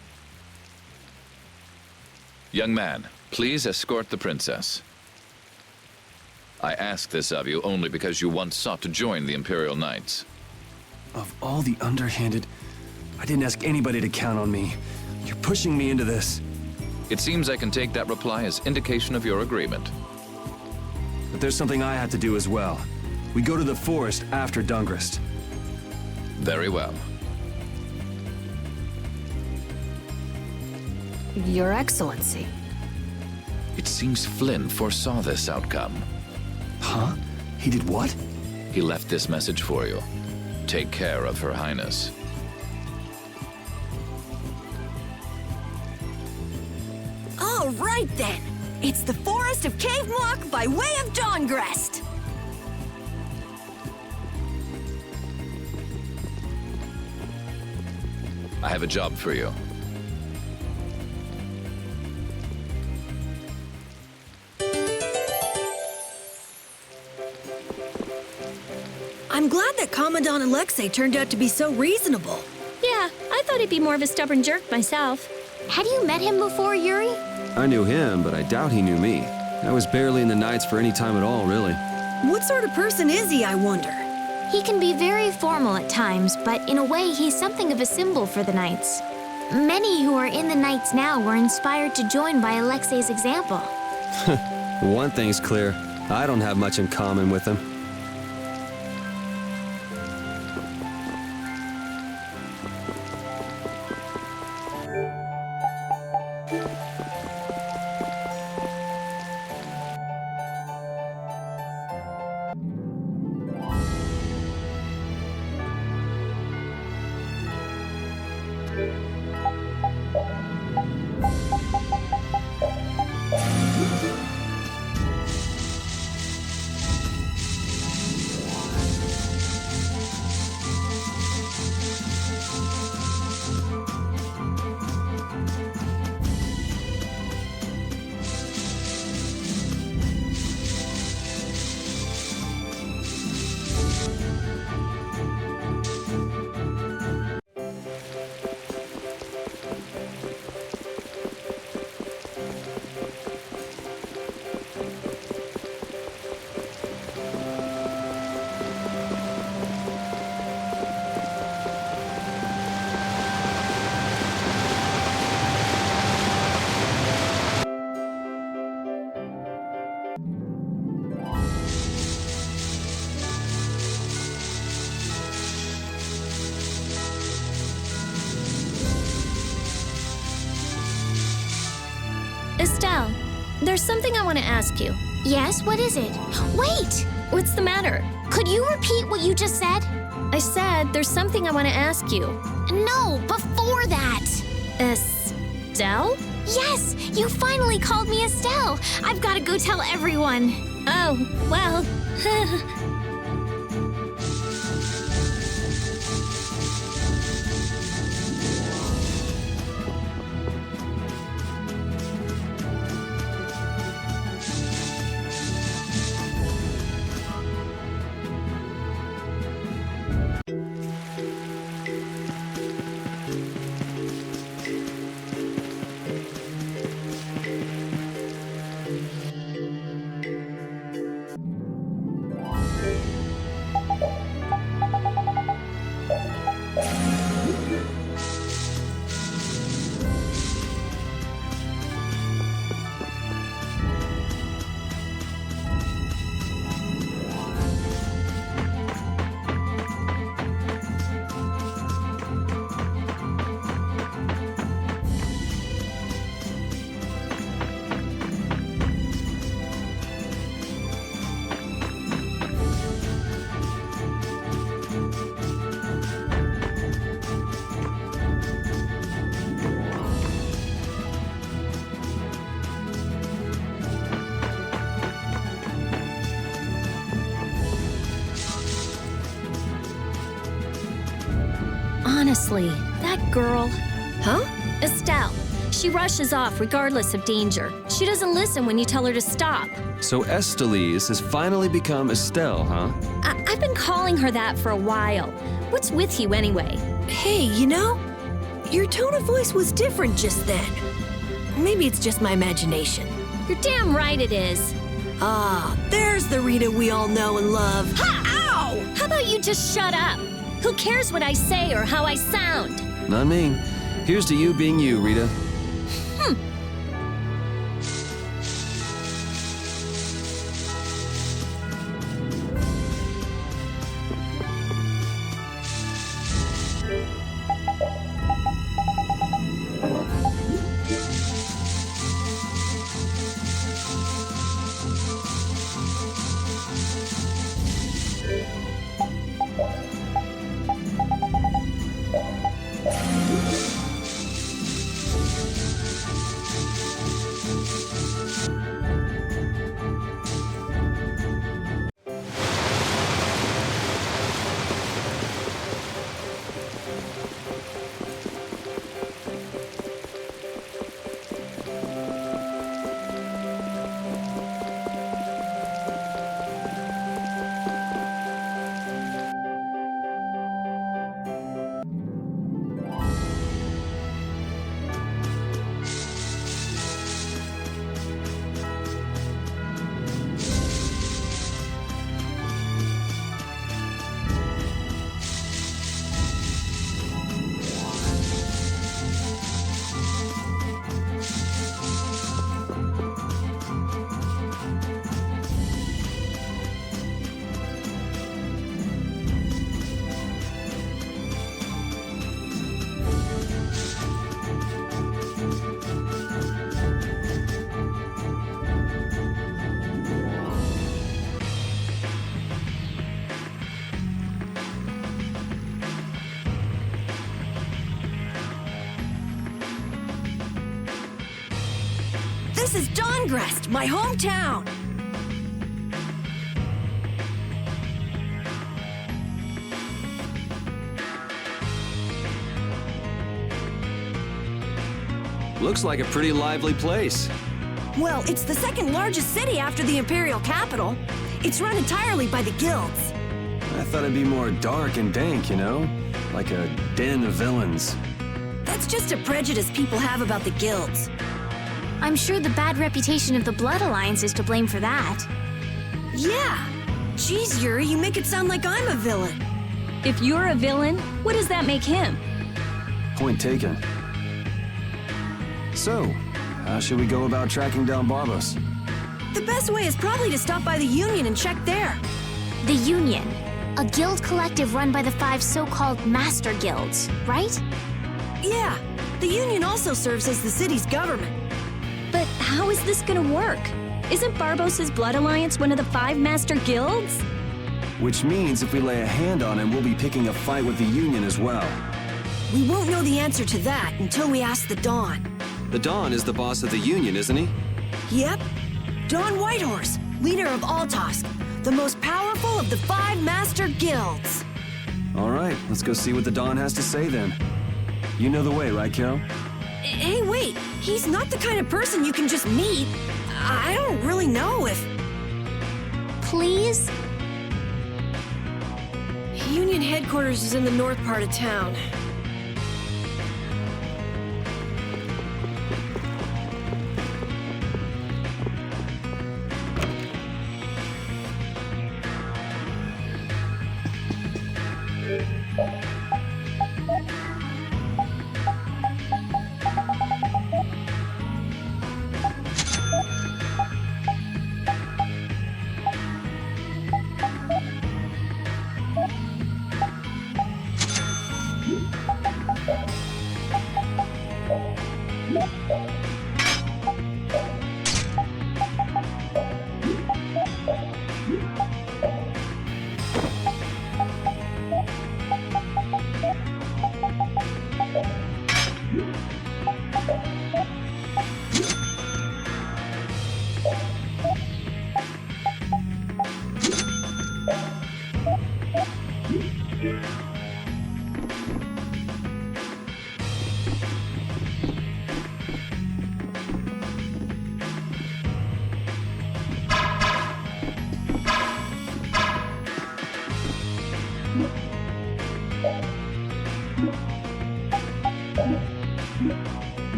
Young man, please escort the princess. I ask this of you only because you once sought to join the Imperial Knights. Of all the underhanded... I didn't ask anybody to count on me. You're pushing me into this. It seems I can take that reply as indication of your agreement. But there's something I have to do as well. We go to the forest after Dungrist. Very well. Your Excellency. It seems Flynn foresaw this outcome. Huh? He did what? He left this message for you. Take care of Her Highness. All right then. It's the Forest of Cave Mock by way of Dawngrest. I have a job for you. I'm glad that Commandant Alexei turned out to be so reasonable. Yeah, I thought he'd be more of a stubborn jerk myself. Had you met him before, Yuri? I knew him, but I doubt he knew me. I was barely in the Knights for any time at all, really. What sort of person is he, I wonder? He can be very formal at times, but in a way, he's something of a symbol for the Knights. Many who are in the Knights now were inspired to join by Alexei's example. One thing's clear. I don't have much in common with him. Estelle, there's something I want to ask you. Yes, what is it? Wait! What's the matter? Could you repeat what you just said? I said there's something I want to ask you. No, before that! Estelle? Yes, you finally called me Estelle. I've got to go tell everyone. Oh, well. Honestly, that girl... Huh? Estelle. She rushes off regardless of danger. She doesn't listen when you tell her to stop. So Estelise has finally become Estelle, huh? I've been calling her that for a while. What's with you anyway? Hey, you know, your tone of voice was different just then. Maybe it's just my imagination. You're damn right it is. Ah, there's the Rita we all know and love. Ha! Ow! How about you just shut up? Who cares what I say or how I sound? Not me. Here's to you being you, Rita. This is Dongrest, my hometown. Looks like a pretty lively place. Well, it's the second largest city after the Imperial capital. It's run entirely by the guilds. I thought it'd be more dark and dank, you know? Like a den of villains. That's just a prejudice people have about the guilds. I'm sure the bad reputation of the Blood Alliance is to blame for that. Yeah. Geez, Yuri, you make it sound like I'm a villain. If you're a villain, what does that make him? Point taken. So, how should we go about tracking down Barbos? The best way is probably to stop by the Union and check there. The Union, a guild collective run by the 5 so-called Master Guilds, right? Yeah. The Union also serves as the city's government. But how is this gonna work? Isn't Barbos' Blood Alliance one of the 5 Master Guilds? Which means if we lay a hand on him, we'll be picking a fight with the Union as well. We won't know the answer to that until we ask the Dawn. The Dawn is the boss of the Union, isn't he? Yep. Dawn Whitehorse, leader of Altosk, the most powerful of the 5 Master Guilds. All right, let's go see what the Dawn has to say then. You know the way, right, Carol? Hey, wait. He's not the kind of person you can just meet. I don't really know if... Please? Union headquarters is in the north part of town.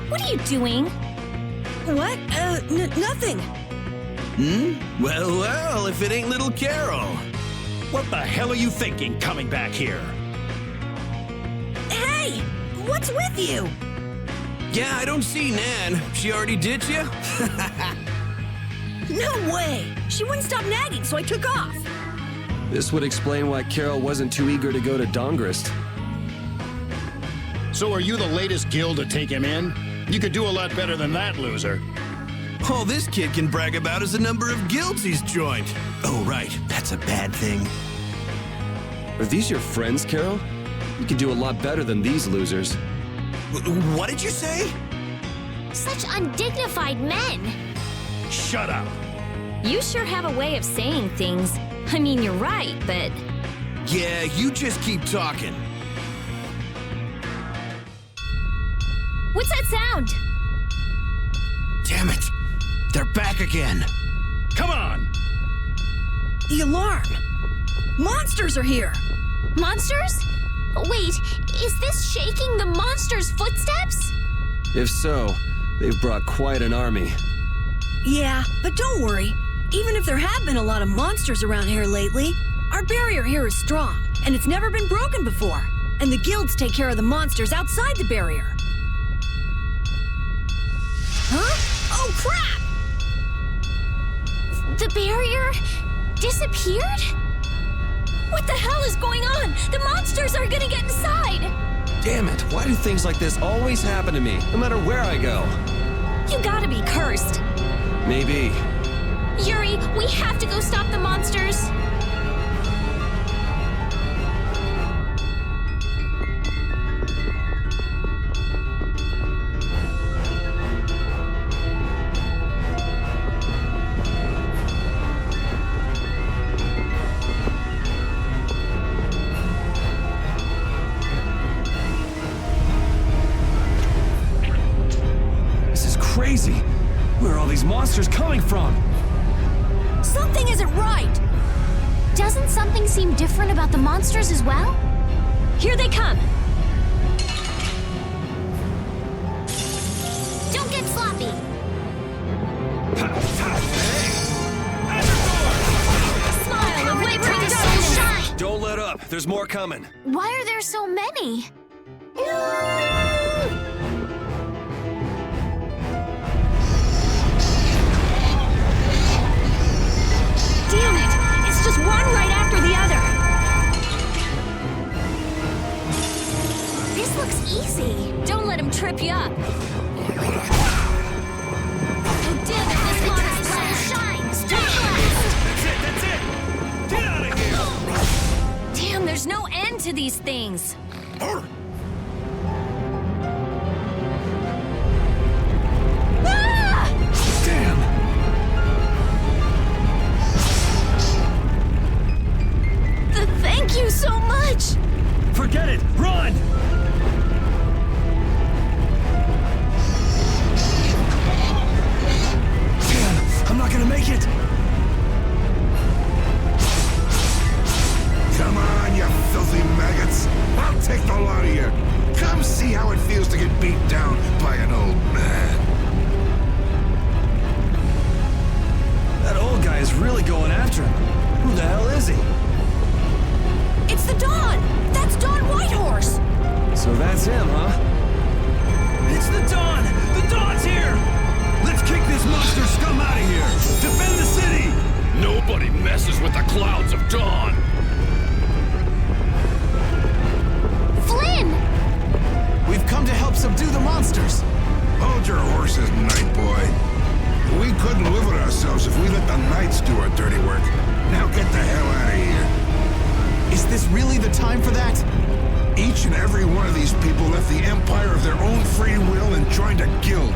What are you doing? What? Nothing. Well, if it ain't little Carol. What the hell are you thinking coming back here? Hey! What's with you? Yeah, I don't see Nan. She already ditched you? No way! She wouldn't stop nagging, so I took off. This would explain why Carol wasn't too eager to go to Dongrist. So are you the latest guild to take him in? You could do a lot better than that, loser. All this kid can brag about is the number of guilds he's joined. Oh, right. That's a bad thing. Are these your friends, Carol? You can do a lot better than these losers. What did you say? Such undignified men. Shut up. You sure have a way of saying things. I mean, you're right, but... Yeah, you just keep talking. What's that sound? Damn it. They're back again. Come on! The alarm! Monsters are here! Monsters? Wait, is this shaking the monsters' footsteps? If so, they've brought quite an army. Yeah, but don't worry. Even if there have been a lot of monsters around here lately, our barrier here is strong, and it's never been broken before. And the guilds take care of the monsters outside the barrier. Huh? Oh, crap! The barrier disappeared? What the hell is going on? The monsters are gonna get inside! Damn it, why do things like this always happen to me, no matter where I go? You gotta be cursed. Maybe. Yuri, we have to go stop the monsters. Crazy! Where are all these monsters coming from? Something isn't right! Doesn't something seem different about the monsters as well? Here they come! Don't get sloppy! Smile of wavering the sun! sun shine! Don't let up. There's more coming. Why are there so many? Damn it! It's just one right after the other! This looks easy. Don't let him trip you up. Oh, damn it, this modest sun shines! That's it! Get out of here! Damn, there's no end to these things. Thank you so much! Forget it! Run! Damn, I'm not gonna make it! Come on, you filthy maggots! I'll take the lot of you! Come see how it feels to get beat down by an old man. That old guy is really going after him. Who the hell is he? It's the Dawn! That's Dawn Whitehorse! So that's him, huh? It's the Dawn! The Dawn's here! Let's kick this monster scum out of here! Defend the city! Nobody messes with the clouds of dawn! Flynn! We've come to help subdue the monsters. Hold your horses, Night Boy. We couldn't live with ourselves if we let the Knights do our dirty work. Now get the hell out of here. Is this really the time for that? Each and every one of these people left the Empire of their own free will and joined a guild.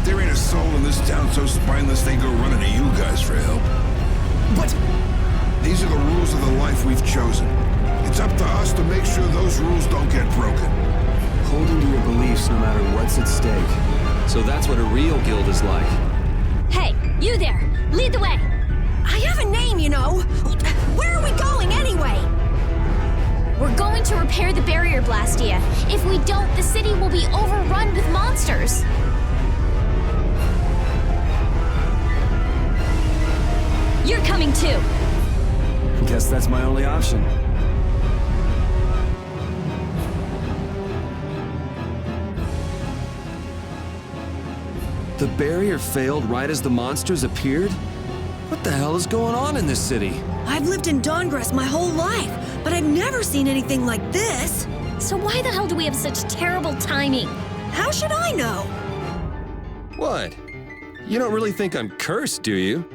There ain't a soul in this town so spineless they go running to you guys for help. But... These are the rules of the life we've chosen. It's up to us to make sure those rules don't get broken. Holding to your beliefs no matter what's at stake. So that's what a real guild is like. Hey, you there! Lead the way! I have a name, you know! Where are we going, anyway? We're going to repair the barrier, Blastia. If we don't, the city will be overrun with monsters. You're coming too. Guess that's my only option. The barrier failed right as the monsters appeared? What the hell is going on in this city? I've lived in Dawngrest my whole life, but I've never seen anything like this. So why the hell do we have such terrible timing? How should I know? What? You don't really think I'm cursed, do you?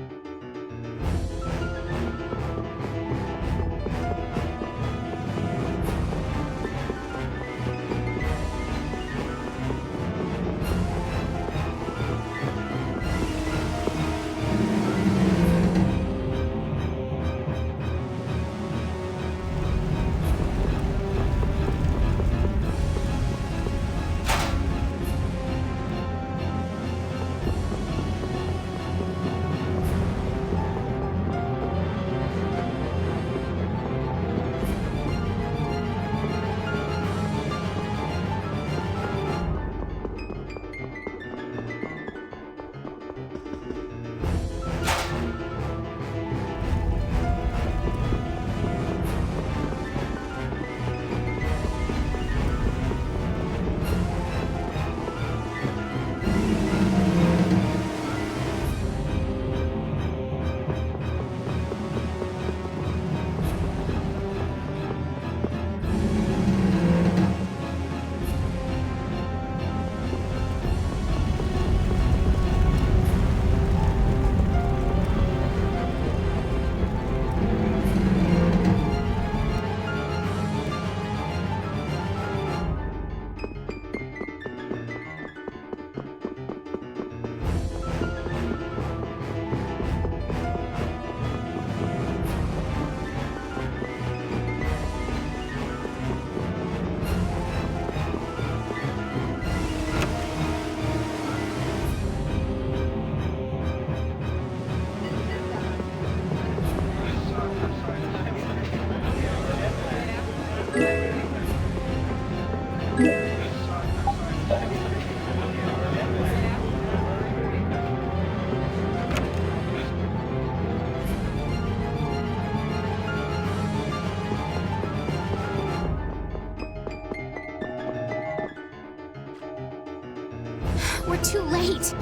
We're too late.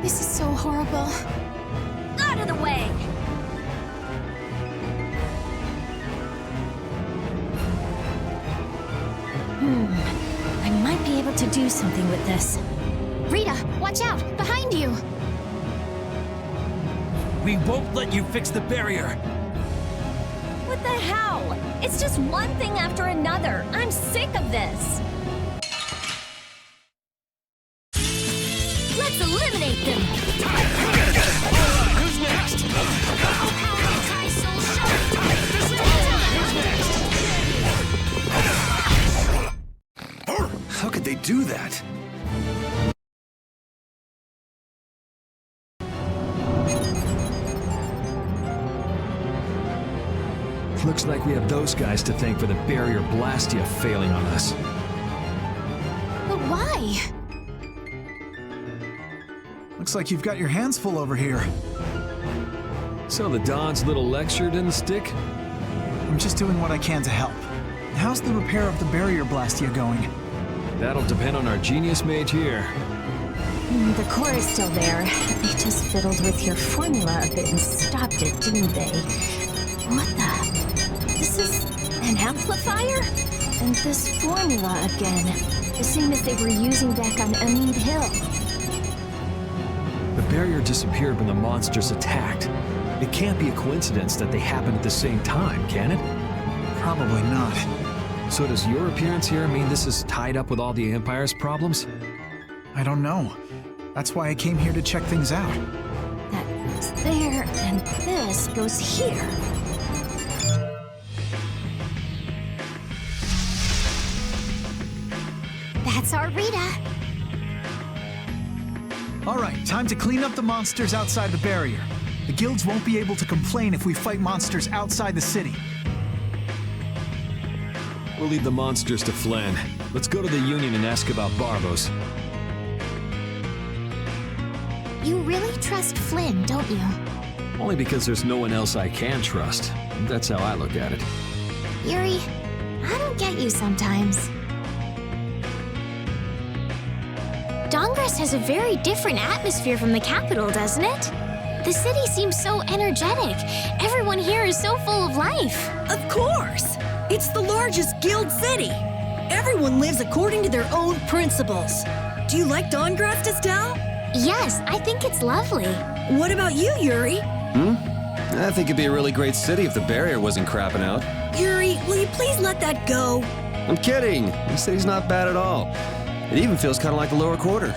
This is so horrible. Out of the way! I might be able to do something with this. Rita, watch out! Behind you! We won't let you fix the barrier. What the hell? It's just one thing after another. I'm sick of this. Let's eliminate them! Who's next? How could they do that? Looks like we have those guys to thank for the barrier Blastia failing on us. But why? Looks like you've got your hands full over here. So the Don's little lecture didn't stick? I'm just doing what I can to help. How's the repair of the barrier Blastia going? That'll depend on our genius mage here. The core is still there. They just fiddled with your formula a bit and stopped it, didn't they? What the? This is an amplifier? And this formula again. The same as they were using back on Amid Hill. The barrier disappeared when the monsters attacked. It can't be a coincidence that they happened at the same time, can it? Probably not. So does your appearance here mean this is tied up with all the Empire's problems? I don't know. That's why I came here to check things out. That goes there, and this goes here. That's our Rita. All right, time to clean up the monsters outside the barrier. The guilds won't be able to complain if we fight monsters outside the city. We'll leave the monsters to Flynn. Let's go to the Union and ask about Barbos. You really trust Flynn, don't you? Only because there's no one else I can trust. That's how I look at it. Yuri, I don't get you sometimes. Dahngrest has a very different atmosphere from the capital, doesn't it? The city seems so energetic. Everyone here is so full of life. Of course! It's the largest guild city. Everyone lives according to their own principles. Do you like Dahngrest, Estelle? Yes, I think it's lovely. What about you, Yuri? I think it'd be a really great city if the barrier wasn't crapping out. Yuri, will you please let that go? I'm kidding. The city's not bad at all. It even feels kind of like the lower quarter.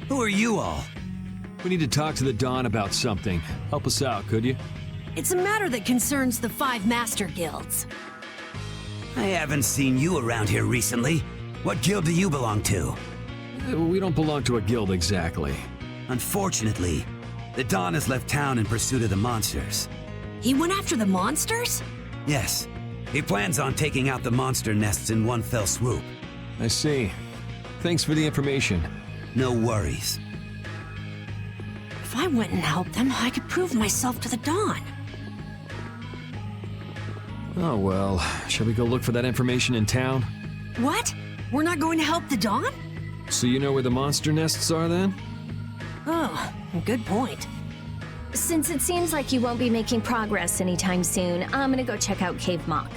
Who are you all? We need to talk to the Dawn about something. Help us out, could you? It's a matter that concerns the 5 master guilds. I haven't seen you around here recently. What guild do you belong to? We don't belong to a guild exactly. Unfortunately, the Dawn has left town in pursuit of the monsters. He went after the monsters? Yes. He plans on taking out the monster nests in one fell swoop. I see. Thanks for the information. No worries. If I went and helped them, I could prove myself to the Dawn. Oh well, shall we go look for that information in town? What? We're not going to help the Dawn? So you know where the monster nests are then? Oh, good point. Since it seems like you won't be making progress anytime soon, I'm gonna go check out Cave Mock.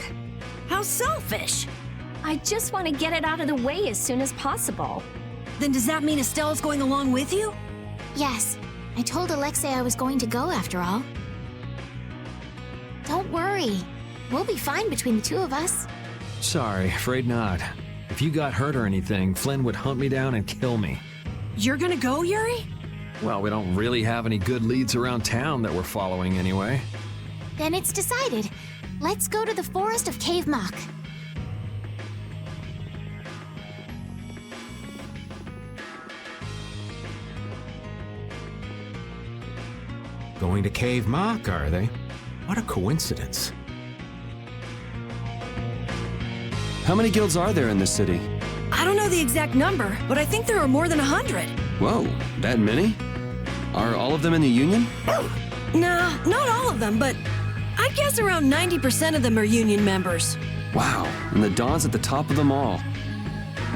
How selfish! I just want to get it out of the way as soon as possible. Then does that mean Estelle's going along with you? Yes. I told Alexei I was going to go after all. Don't worry. We'll be fine between the two of us. Sorry, afraid not. If you got hurt or anything, Flynn would hunt me down and kill me. You're gonna go, Yuri? Well, we don't really have any good leads around town that we're following anyway. Then it's decided. Let's go to the forest of Cave Mock. Going to Cave Mock, are they? What a coincidence. How many guilds are there in this city? I don't know the exact number, but I think there are more than 100. Whoa, that many? Are all of them in the Union? Nah, not all of them, but I'd guess around 90% of them are Union members. Wow, and the Dawn's at the top of them all.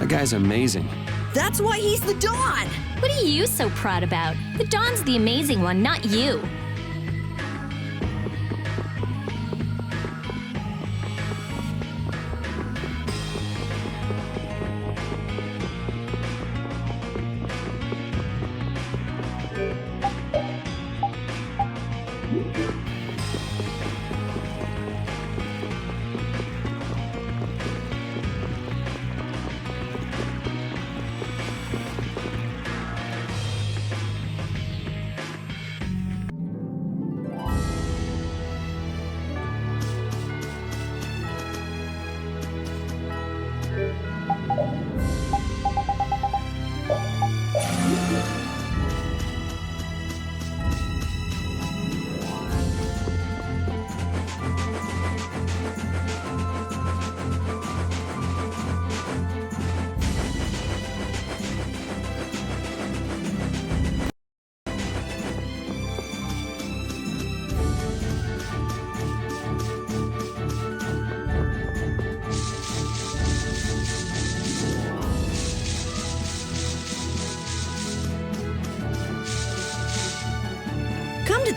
That guy's amazing. That's why he's the Dawn! What are you so proud about? The Dawn's the amazing one, not you.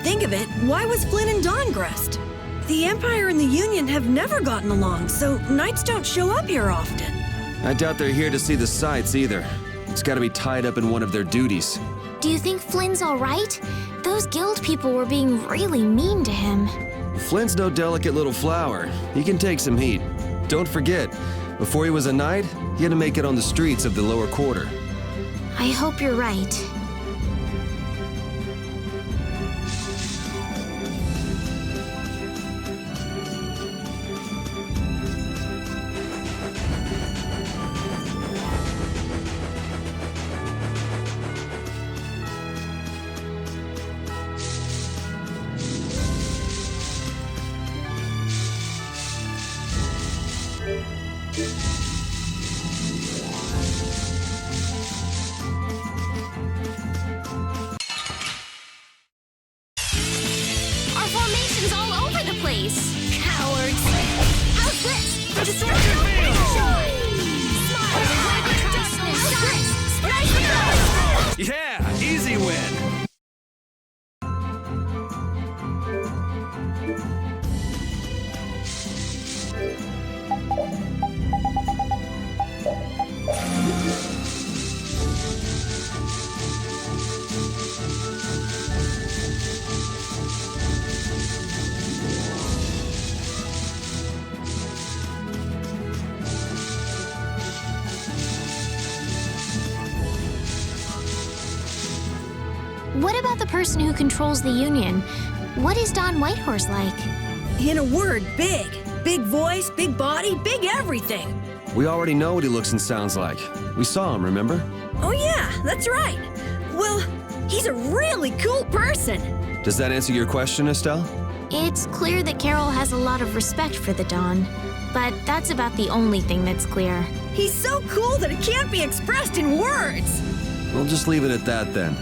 think of it, why was Flynn in Dawngrest? The Empire and the Union have never gotten along, so knights don't show up here often. I doubt they're here to see the sights either. It's gotta be tied up in one of their duties. Do you think Flynn's all right? Those guild people were being really mean to him. Flynn's no delicate little flower. He can take some heat. Don't forget, before he was a knight, he had to make it on the streets of the lower quarter. I hope you're right. Our formation's all over the place. Cowards. How's this? Disruption field! Yeah, easy win. What about the person who controls the Union? What is Don Whitehorse like? In a word, big. Big voice, big body, big everything. We already know what he looks and sounds like. We saw him, remember? Oh yeah, that's right. Well, he's a really cool person. Does that answer your question, Estelle? It's clear that Carol has a lot of respect for the Dawn, but that's about the only thing that's clear. He's so cool that it can't be expressed in words. We'll just leave it at that then.